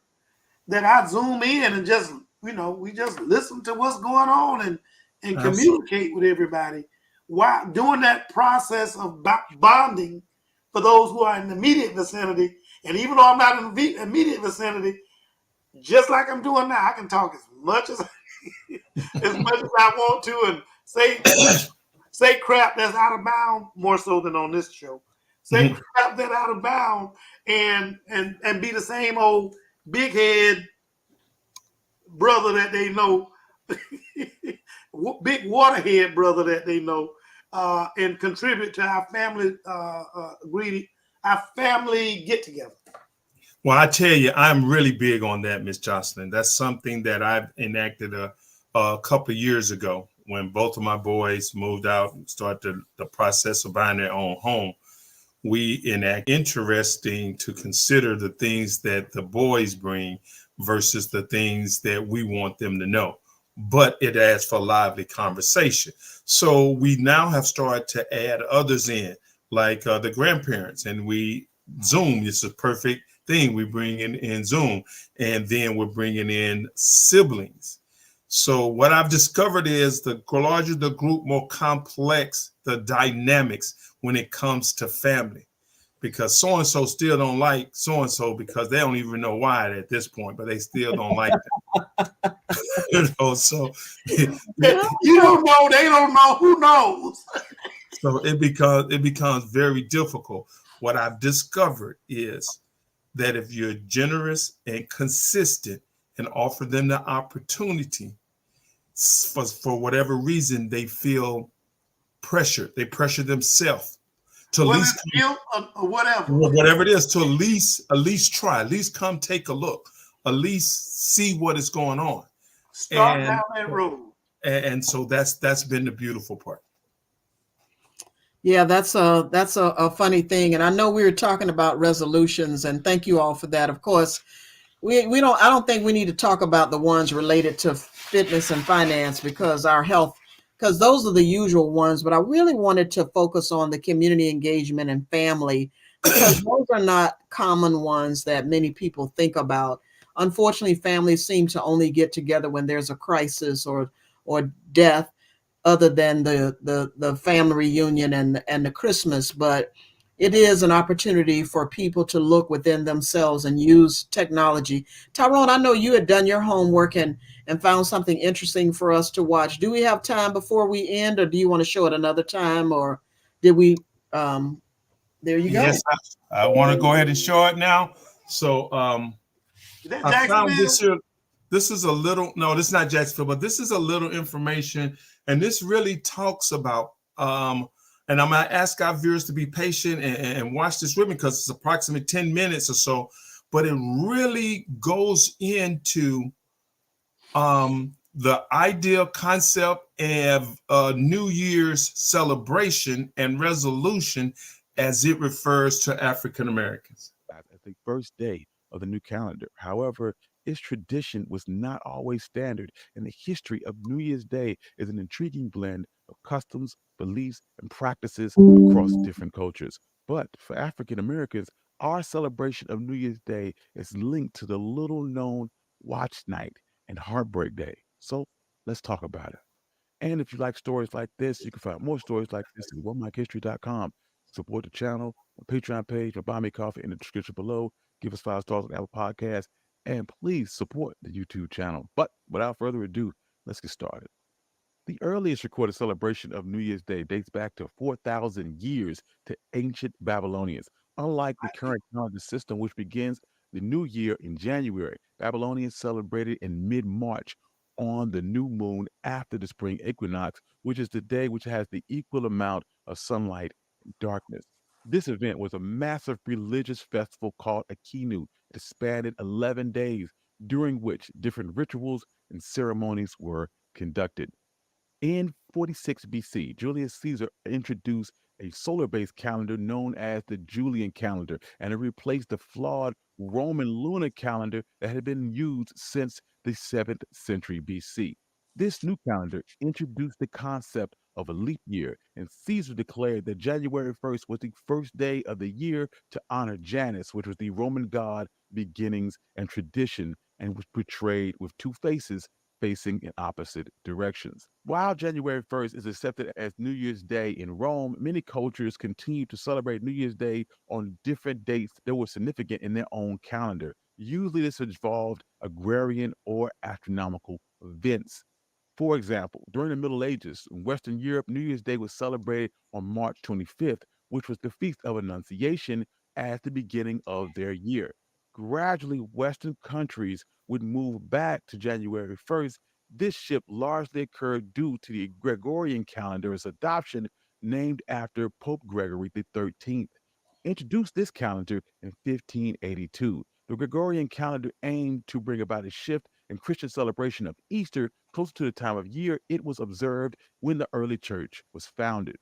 that I zoom in and just, we just listen to what's going on and communicate with everybody while doing that process of bonding for those who are in the immediate vicinity. And even though I'm not in the immediate vicinity, just like I'm doing now, I can talk as much as I want to and say crap that's out of bounds, more so than on this show. Say crap that's out of bounds and be the same old big head brother that they know, big waterhead brother that they know, and contribute to our family our family get together. Well, I tell you, I'm really big on that, Miss Jocelyn. That's something that I've enacted a couple of years ago when both of my boys moved out and started the process of buying their own home. We enact interesting to consider the things that the boys bring versus the things that we want them to know. But it adds for lively conversation. So we now have started to add others in, like the grandparents, and we Zoom. It's a perfect thing. We bring in Zoom, and then we're bringing in siblings. So what I've discovered is the larger the group, more complex the dynamics when it comes to family, because so-and-so still don't like so-and-so because they don't even know why at this point, but they still don't like them. So you don't know, they don't know, who knows? So it becomes very difficult. What I've discovered is that if you're generous and consistent and offer them the opportunity, for whatever reason, they feel pressure. They pressure themselves to at least guilt or whatever it is, to at least try, at least come take a look, at least see what is going on. Start down that road. And so that's been the beautiful part. Yeah, that's a funny thing. And I know we were talking about resolutions, and thank you all for that. Of course, I don't think we need to talk about the ones related to fitness and finance because those are the usual ones, but I really wanted to focus on the community engagement and family because those are not common ones that many people think about. Unfortunately, families seem to only get together when there's a crisis or death, other than the family reunion and the Christmas. But it is an opportunity for people to look within themselves and use technology. Tyrone, I know you had done your homework and found something interesting for us to watch. Do we have time before we end, or do you want to show it another time, or did we? There you go. Yes, I want to go ahead and show it now. So I found this here. This is a little, no, this is not Jacksonville, but this is a little information. And this really talks about, and I'm going to ask our viewers to be patient and watch this with me because it's approximately 10 minutes or so, but it really goes into the ideal concept of New Year's celebration and resolution as it refers to African Americans. At the first day of the new calendar. However, its tradition was not always standard, and the history of New Year's Day is an intriguing blend of customs, beliefs, and practices across different cultures. But for African Americans, our celebration of New Year's Day is linked to the little known Watch Night and Heartbreak Day. So let's talk about it. And if you like stories like this, you can find more stories like this at OneMikeHistory.com. Support the channel, my Patreon page, or buy me coffee in the description below. Give us 5 stars on Apple Podcasts, and please support the YouTube channel. But without further ado, let's get started. The earliest recorded celebration of New Year's Day dates back to 4,000 years to ancient Babylonians. Unlike the current calendar system, which begins the new year in January, Babylonians celebrated in mid-March on the new moon after the spring equinox, which is the day which has the equal amount of sunlight and darkness. This event was a massive religious festival called Akinu. It spanned 11 days, during which different rituals and ceremonies were conducted. In 46 BC, Julius Caesar introduced a solar based calendar known as the Julian calendar, and it replaced the flawed Roman lunar calendar that had been used since the 7th century BC. This new calendar introduced the concept of a leap year, and Caesar declared that January 1st was the first day of the year to honor Janus, which was the Roman god beginnings and tradition, and was portrayed with two faces facing in opposite directions. While January 1st is accepted as New Year's Day in Rome, many cultures continue to celebrate New Year's Day on different dates that were significant in their own calendar. Usually, this involved agrarian or astronomical events. For example, during the Middle Ages, in Western Europe, New Year's Day was celebrated on March 25th, which was the Feast of Annunciation as the beginning of their year. Gradually, Western countries would move back to January 1st. This shift largely occurred due to the Gregorian calendar's adoption, named after Pope Gregory XIII. Introduced this calendar in 1582. The Gregorian calendar aimed to bring about a shift in Christian celebration of Easter closer to the time of year it was observed when the early church was founded.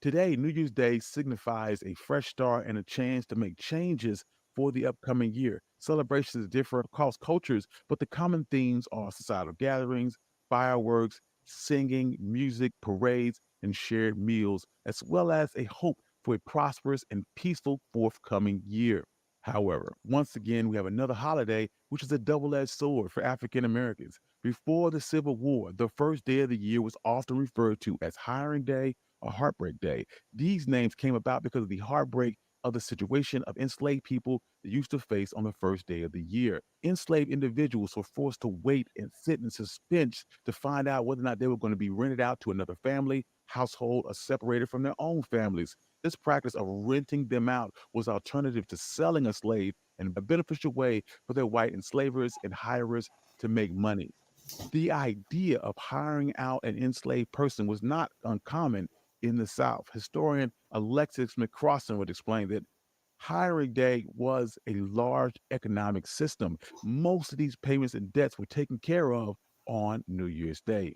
Today, New Year's Day signifies a fresh start and a chance to make changes for the upcoming year. Celebrations differ across cultures, but the common themes are societal gatherings, fireworks, singing, music, parades, and shared meals, as well as a hope for a prosperous and peaceful forthcoming year. However, once again, we have another holiday, which is a double edged sword for African Americans. Before the Civil War, the first day of the year was often referred to as Hiring Day or Heartbreak Day. These names came about because of the heartbreak of the situation of enslaved people used to face on the first day of the year. Enslaved individuals were forced to wait and sit in suspense to find out whether or not they were going to be rented out to another family, household, or separated from their own families. This practice of renting them out was alternative to selling a slave and a beneficial way for their white enslavers and hirers to make money. The idea of hiring out an enslaved person was not uncommon in the South. Historian Alexis McCrossan would explain that hiring day was a large economic system. Most of these payments and debts were taken care of on New Year's Day.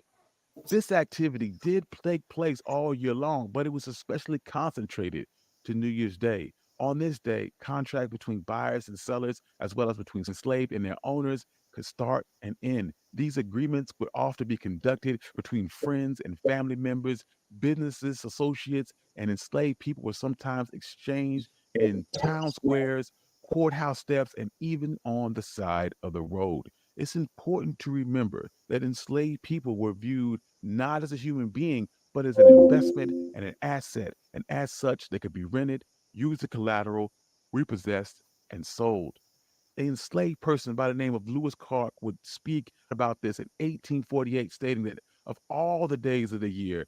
This activity did take place all year long, but it was especially concentrated to New Year's Day. On this day, contracts between buyers and sellers, as well as between enslaved and their owners, could start and end. These agreements would often be conducted between friends and family members, businesses, associates, and enslaved people were sometimes exchanged in town squares, courthouse steps, and even on the side of the road. It's important to remember that enslaved people were viewed not as a human being, but as an investment and an asset. And as such, they could be rented, used as collateral, repossessed, and sold. An enslaved person by the name of Lewis Clark would speak about this in 1848, stating that of all the days of the year,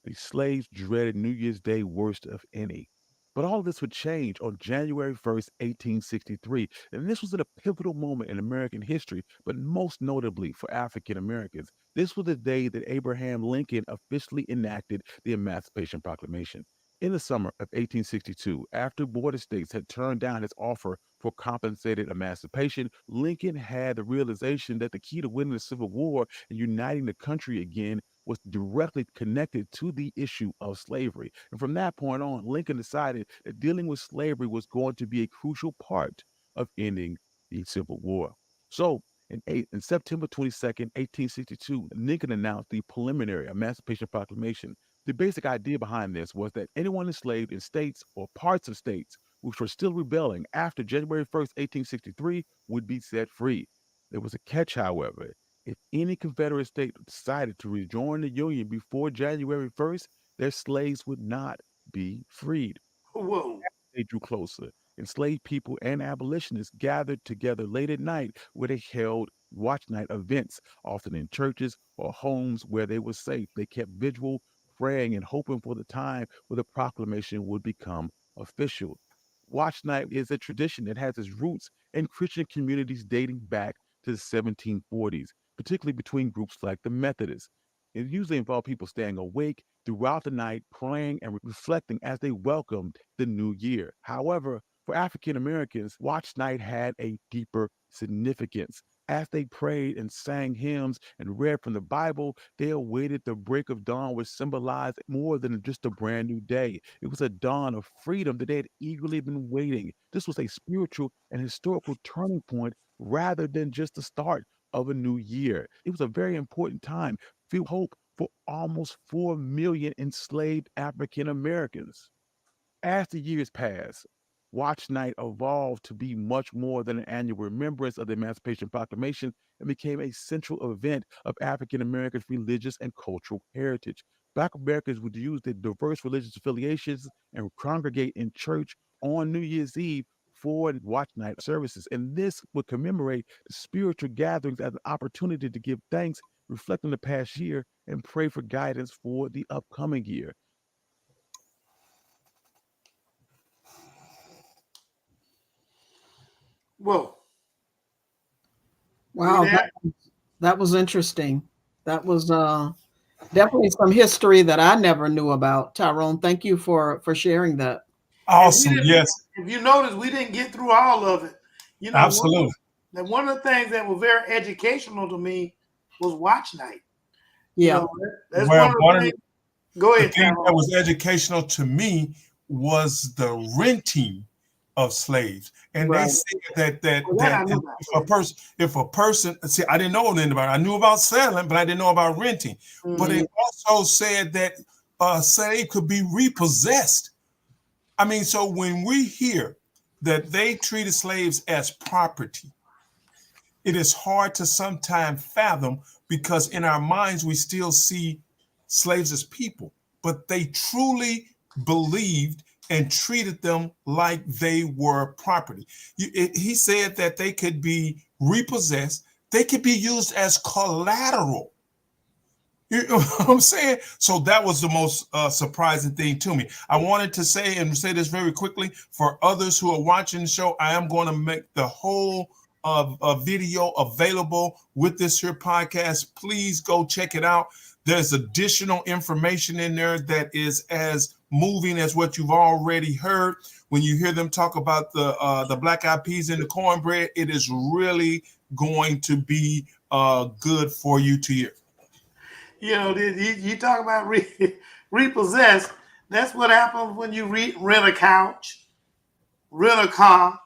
the slaves dreaded New Year's Day worst of any. But all of this would change on January 1st, 1863. And this was at a pivotal moment in American history, but most notably for African Americans. This was the day that Abraham Lincoln officially enacted the Emancipation Proclamation. In the summer of 1862, after border states had turned down his offer for compensated emancipation, Lincoln had the realization that the key to winning the Civil War and uniting the country again was directly connected to the issue of slavery. And from that point on, Lincoln decided that dealing with slavery was going to be a crucial part of ending the Civil War. So, in September 22nd, 1862, Lincoln announced the preliminary Emancipation Proclamation. The basic idea behind this was that anyone enslaved in states or parts of states which were still rebelling after January 1st, 1863 would be set free. There was a catch, however. If any Confederate state decided to rejoin the Union before January 1st, their slaves would not be freed. Whoa. They drew closer. Enslaved people and abolitionists gathered together late at night where they held watch night events, often in churches or homes where they were safe. They kept vigil, praying and hoping for the time where the proclamation would become official. Watch night is a tradition that has its roots in Christian communities dating back to the 1740s, particularly between groups like the Methodists. It usually involved people staying awake throughout the night, praying and reflecting as they welcomed the new year. However, for African Americans, watch night had a deeper significance. As they prayed and sang hymns and read from the Bible, they awaited the break of dawn, which symbolized more than just a brand new day. It was a dawn of freedom that they had eagerly been waiting. This was a spiritual and historical turning point rather than just the start of a new year. It was a very important time, filled with hope for almost 4 million enslaved African Americans. As the years passed, Watch Night evolved to be much more than an annual remembrance of the Emancipation Proclamation and became a central event of African Americans' religious and cultural heritage. Black Americans would use their diverse religious affiliations and congregate in church on New Year's Eve for Watch Night services. And this would commemorate the spiritual gatherings as an opportunity to give thanks, reflect on the past year, and pray for guidance for the upcoming year. Whoa. Wow, that was interesting. That was definitely some history that I never knew about. Tyrone, thank you for sharing that. Awesome. Yes. If you notice, we didn't get through all of it. You know, absolutely. One of the things that was very educational to me was Watch Night. Yeah. You know, that's one of the things. Go ahead. The thing that was educational to me was the renting of slaves, and right. They said that if a person see, I didn't know anything about it. I knew about selling, but I didn't know about renting. Mm-hmm. But it also said that a slave could be repossessed. I mean, so when we hear that they treated slaves as property, it is hard to sometimes fathom, because in our minds we still see slaves as people, but they truly believed and treated them like they were property. He said that they could be repossessed. They could be used as collateral. You know what I'm saying? So that was the most surprising thing to me. I wanted to say this very quickly for others who are watching the show. I am going to make the whole video available with this here podcast. Please go check it out. There's additional information in there that is as moving as what you've already heard. When you hear them talk about the black eyed peas and the cornbread, it is really going to be good for you to hear. You know, you talk about repossess. That's what happens when you rent a couch, rent a car,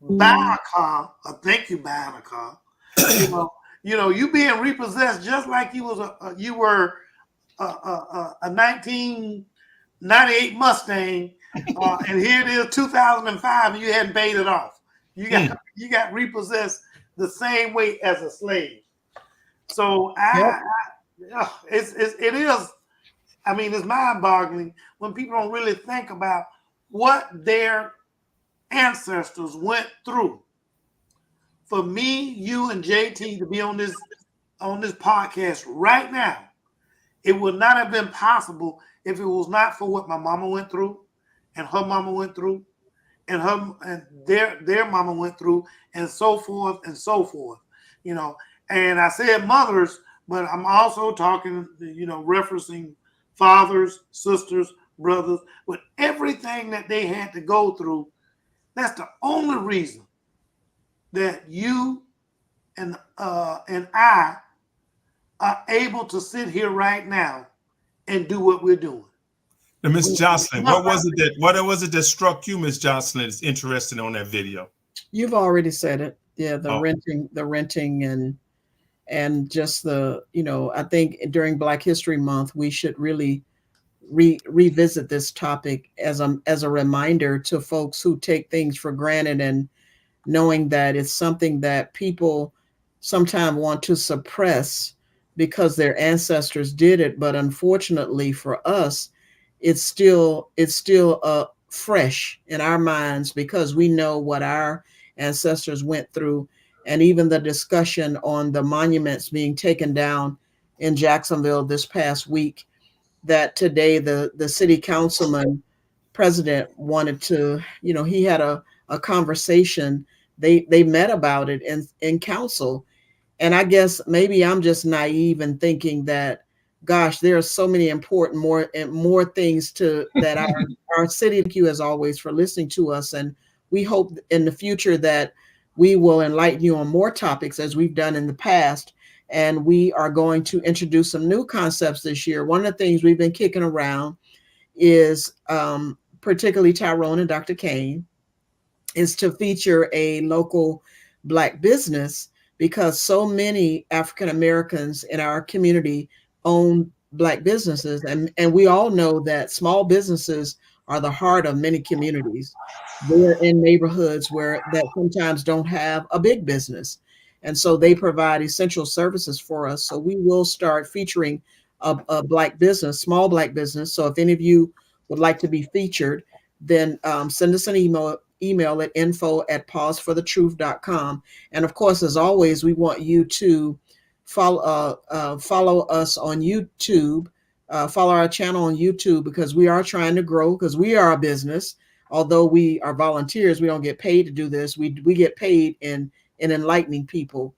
buy a car. I think you buying a car. You know, you being repossessed just like you were a 1998 Mustang, and here it is 2005, and you hadn't paid it off. You got repossessed the same way as a slave. So it is. I mean, it's mind-boggling when people don't really think about what their ancestors went through. For me, you, and JT to be on this podcast right now, it would not have been possible if it was not for what my mama went through, and her mama went through, and their mama went through, and so forth and so forth. You know, and I said mothers, but I'm also talking, referencing fathers, sisters, brothers, with everything that they had to go through. That's the only reason that you and I are able to sit here right now and do what we're doing. Now, Miss Jocelyn, what was it that struck you, Miss Jocelyn, is interested on that video? You've already said it. Yeah, the renting and just the, I think during Black History Month, we should really revisit this topic as a reminder to folks who take things for granted, and knowing that it's something that people sometimes want to suppress because their ancestors did it. But unfortunately for us, it's still fresh in our minds because we know what our ancestors went through. And even the discussion on the monuments being taken down in Jacksonville this past week, that today the city councilman president wanted to, he had a conversation. They met about it in council. And I guess maybe I'm just naive in thinking that, gosh, there are so many important more things that our city. Thank you as always for listening to us. And we hope in the future that we will enlighten you on more topics as we've done in the past. And we are going to introduce some new concepts this year. One of the things we've been kicking around is, particularly Tyrone and Dr. Kane, is to feature a local Black business, because so many African Americans in our community own Black businesses. And we all know that small businesses are the heart of many communities. They're in neighborhoods where that sometimes don't have a big business. And so they provide essential services for us. So we will start featuring a Black business, small Black business. So if any of you would like to be featured, then send us an email at info@pauseforthetruth.com. And of course, as always, we want you to follow us on YouTube, follow our channel on YouTube, because we are trying to grow, because we are a business. Although we are volunteers, we don't get paid to do this. We get paid in enlightening people.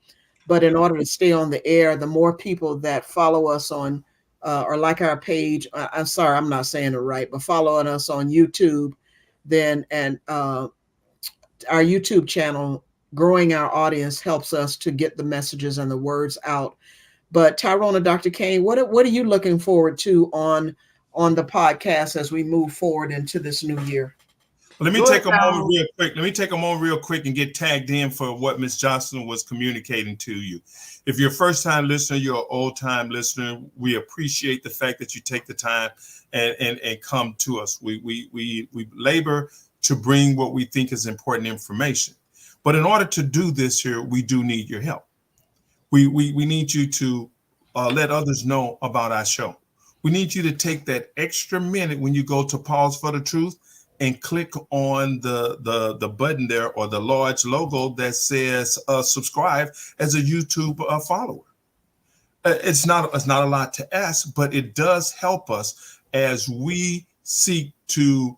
But in order to stay on the air, the more people that follow us on or like our page, I'm sorry, I'm not saying it right, but following us on YouTube, then our YouTube channel, growing our audience, helps us to get the messages and the words out. But Tyrone and Dr. Kane, what are you looking forward to on the podcast as we move forward into this new year? Let me take a moment real quick. Let me take a moment real quick and get tagged in for what Ms. Johnson was communicating to you. If you're a first-time listener, you're an old-time listener, we appreciate the fact that you take the time and come to us. We labor to bring what we think is important information. But in order to do this here, we do need your help. We need you to let others know about our show. We need you to take that extra minute when you go to Pause for the Truth and click on the button there, or the large logo that says subscribe as a YouTube follower. It's not a lot to ask, but it does help us as we seek to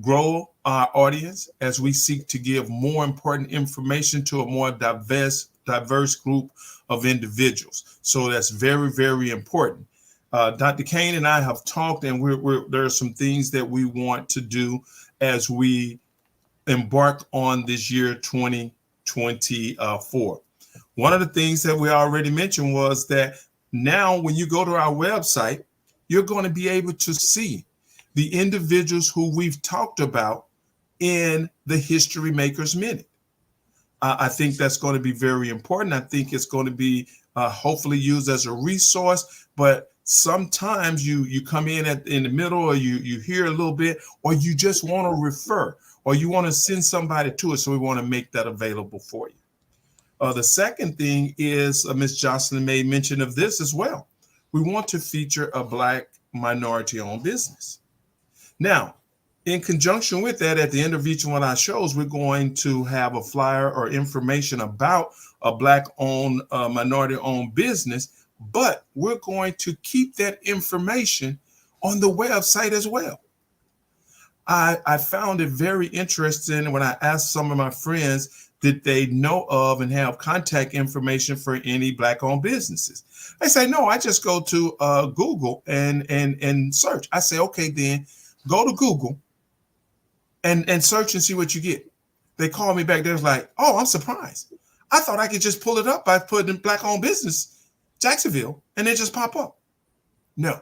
grow our audience, as we seek to give more important information to a more diverse group of individuals. So that's very, very important. Dr. Kane and I have talked, and there are some things that we want to do as we embark on this year 2024. One of the things that we already mentioned was that now when you go to our website, you're going to be able to see the individuals who we've talked about in the History Makers Minute. I think that's going to be very important. I think it's going to be hopefully used as a resource, but sometimes you come in the middle, or you hear a little bit, or you just want to refer, or you want to send somebody to it. So we want to make that available for you. The second thing is, Ms. Jocelyn made mention of this as well. We want to feature a Black minority-owned business. Now, in conjunction with that, at the end of each one of our shows, we're going to have a flyer or information about a Black-owned, minority-owned business, but we're going to keep that information on the website as well. I found it very interesting when I asked some of my friends, did they know of and have contact information for any Black-owned businesses? They say, no, I just go to Google and search. I say, okay, then go to Google and search and see what you get. They called me back. They was like, oh, I'm surprised. I thought I could just pull it up by putting Black-owned business Jacksonville and it just pop up. No.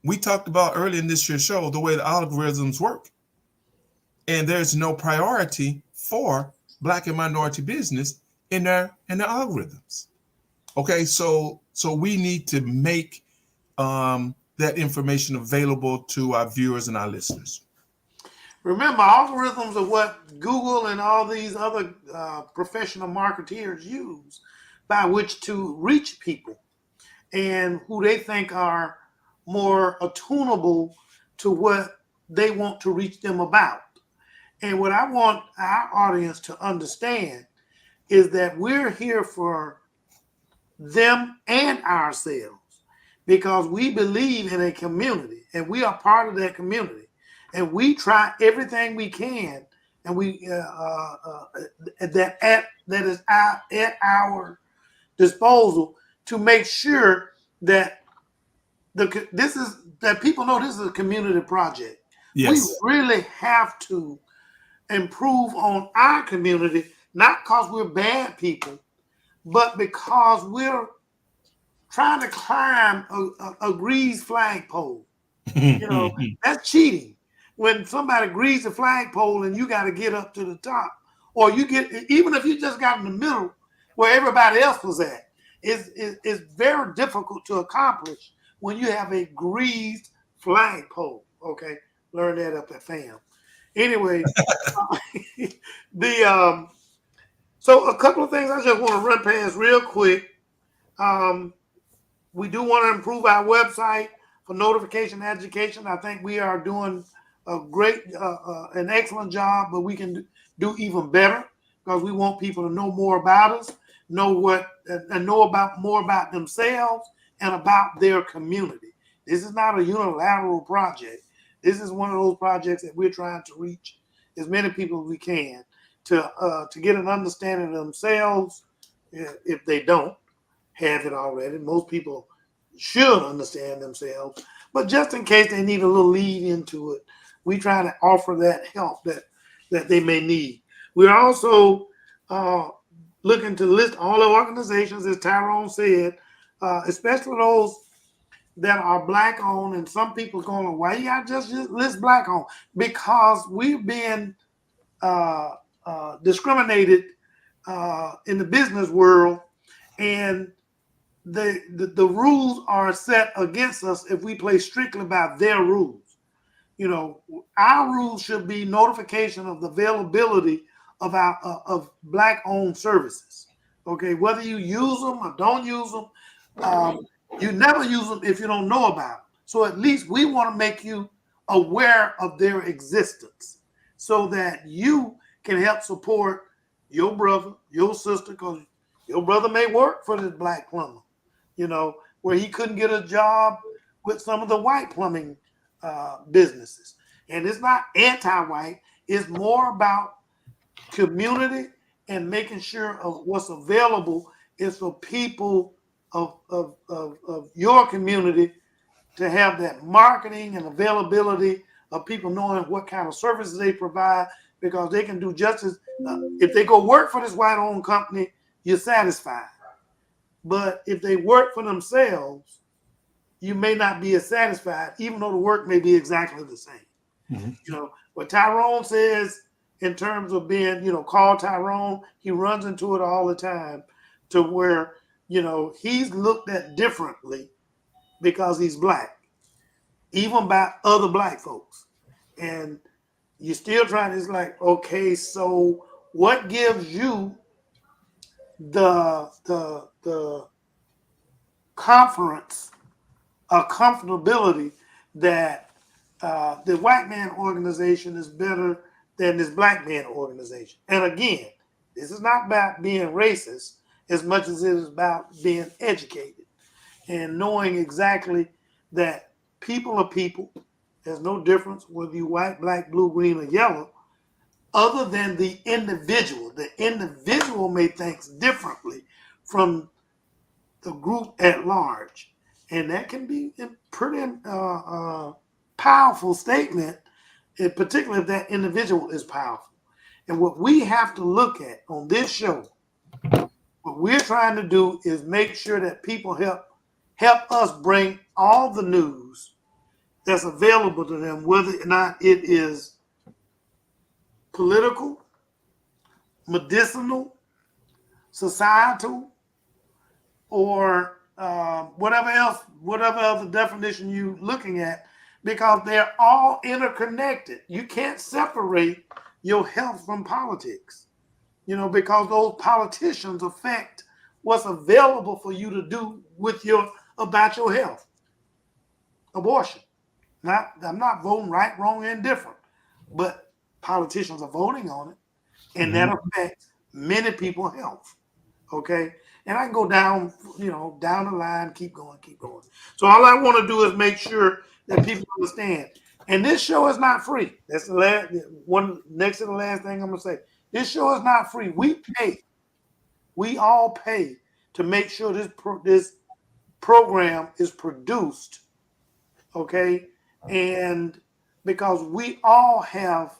We talked about earlier in this year's show the way the algorithms work. And there's no priority for Black and minority business in the algorithms. Okay, so we need to make that information available to our viewers and our listeners. Remember, algorithms are what Google and all these other professional marketeers use by which to reach people and who they think are more attunable to what they want to reach them about. And what I want our audience to understand is that we're here for them and ourselves, because we believe in a community and we are part of that community. And we try everything we can, and we that is at our disposal to make sure that people know this is a community project. Yes. We really have to improve on our community, not because we're bad people, but because we're trying to climb a greased flagpole. You know, that's cheating. When somebody greases the flagpole and you got to get up to the top, or you get, even if you just got in the middle where everybody else was at, it's very difficult to accomplish when you have a greased flagpole. Okay, learn that up at FAM. Anyway, the so a couple of things I just want to run past real quick. We do want to improve our website for notification education. I think we are doing a great, an excellent job, but we can do even better because we want people to know more about us, know about more about themselves and about their community. This is not a unilateral project. This is one of those projects that we're trying to reach as many people as we can to get an understanding of themselves if they don't have it already. Most people should understand themselves, but just in case they need a little lead into it, we try to offer that help that they may need. We're also looking to list all the organizations, as Tyrone said, especially those that are Black owned. And some people going, why you got just list Black owned? Because we've been discriminated in the business world, and the rules are set against us if we play strictly by their rules. You know, our rules should be notification of the availability of our of Black-owned services. Okay, whether you use them or don't use them, you never use them if you don't know about them. So at least we want to make you aware of their existence so that you can help support your brother, your sister, because your brother may work for this Black plumber, you know, where he couldn't get a job with some of the white plumbing businesses. And it's not anti-white, it's more about community and making sure of what's available is for people of your community to have that marketing and availability of people knowing what kind of services they provide, because they can do just as, if they go work for this white-owned company, you're satisfied. But if they work for themselves, you may not be as satisfied, even though the work may be exactly the same. Mm-hmm. You know, what Tyrone says in terms of being, you know, call Tyrone, he runs into it all the time to where, you know, he's looked at differently because he's Black, even by other Black folks. And you're still trying, it's like, okay, so what gives you the comfortability that the white man organization is better than this Black man organization? And again, this is not about being racist as much as it is about being educated and knowing exactly that people are people. There's no difference whether you're white, Black, blue, green, or yellow, other than the individual. The individual may think differently from the group at large. And that can be a pretty powerful statement, particularly if that individual is powerful. And what we have to look at on this show, what we're trying to do is make sure that people help us bring all the news that's available to them, whether or not it is political, medicinal, societal, or whatever other definition you're looking at, because they're all interconnected. You can't separate your health from politics, you know, because those politicians affect what's available for you to do with about your health. Abortion. I'm not voting right, wrong, or indifferent, but politicians are voting on it, and that affects many people's health. Okay, and I can go down, you know, down the line, keep going. So all I want to do is make sure that people understand. And this show is not free. That's the last one. Next to the last thing I'm gonna say. This show is not free. We pay. We all pay to make sure this program is produced. Okay, and because we all have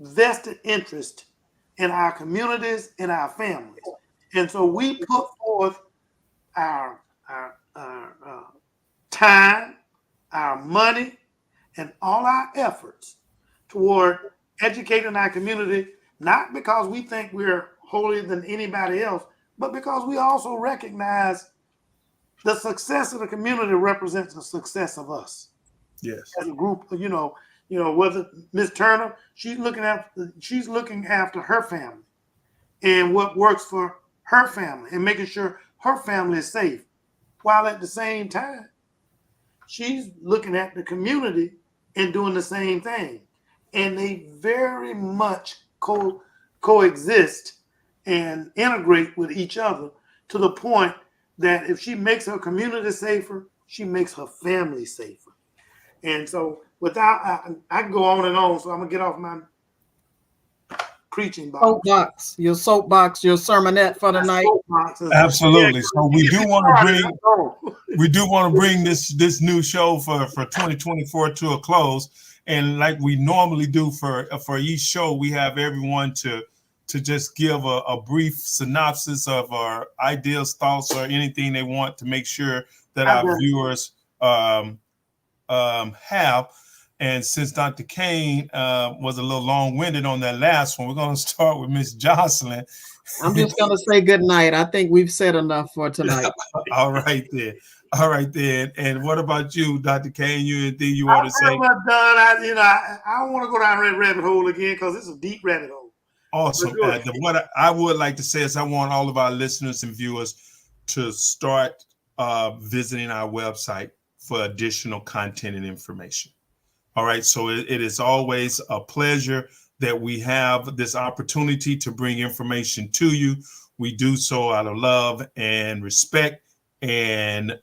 vested interest in our communities, in our families. And so we put forth our time, our money, and all our efforts toward educating our community, not because we think we're holier than anybody else, but because we also recognize the success of the community represents the success of us. Yes. As a group, whether Ms. Turner, she's looking after her family and what works for her family and making sure her family is safe, while at the same time she's looking at the community and doing the same thing. And they very much coexist and integrate with each other to the point that if she makes her community safer, she makes her family safer. And so I can go on and on, so I'm gonna get off my preaching box. Your soapbox, your sermonette for the night. Absolutely. So we do want to bring this new show for 2024 to a close. And like we normally do for each show, we have everyone to just give a brief synopsis of our ideas, thoughts, or anything they want to make sure that our viewers have. And since Dr. Kane was a little long-winded on that last one, we're going to start with Miss Jocelyn. I'm just going to say good night. I think we've said enough for tonight. All right then. And what about you, Dr. Kane? Anything you want to say? I'm done. I don't want to go down that rabbit hole again because it's a deep rabbit hole. Awesome. What I would like to say is I want all of our listeners and viewers to start visiting our website for additional content and information. All right. So it is always a pleasure that we have this opportunity to bring information to you. We do so out of love and respect, and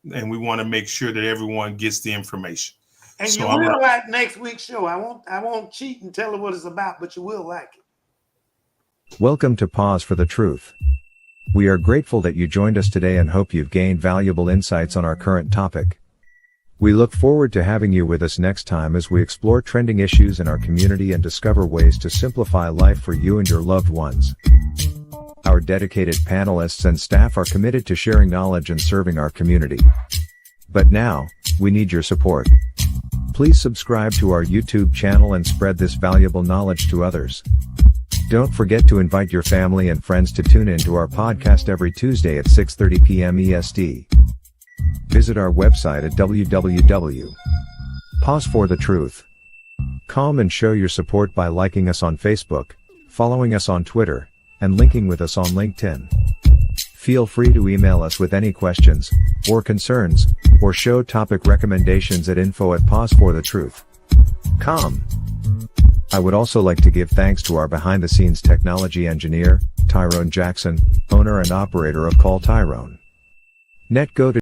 we want to make sure that everyone gets the information. And so you will like next week's show. I won't cheat and tell her what it's about, but you will like it. Welcome to Pause for the Truth. We are grateful that you joined us today and hope you've gained valuable insights on our current topic. We look forward to having you with us next time as we explore trending issues in our community and discover ways to simplify life for you and your loved ones. Our dedicated panelists and staff are committed to sharing knowledge and serving our community. But now, we need your support. Please subscribe to our YouTube channel and spread this valuable knowledge to others. Don't forget to invite your family and friends to tune in to our podcast every Tuesday at 6:30 p.m. EST. Visit our website at www.pauseforthetruth.com and show your support by liking us on Facebook, following us on Twitter, and linking with us on LinkedIn. Feel free to email us with any questions, or concerns, or show topic recommendations at info@pauseforthetruth.com. I would also like to give thanks to our behind-the-scenes technology engineer, Tyrone Jackson, owner and operator of Call Tyrone. Go to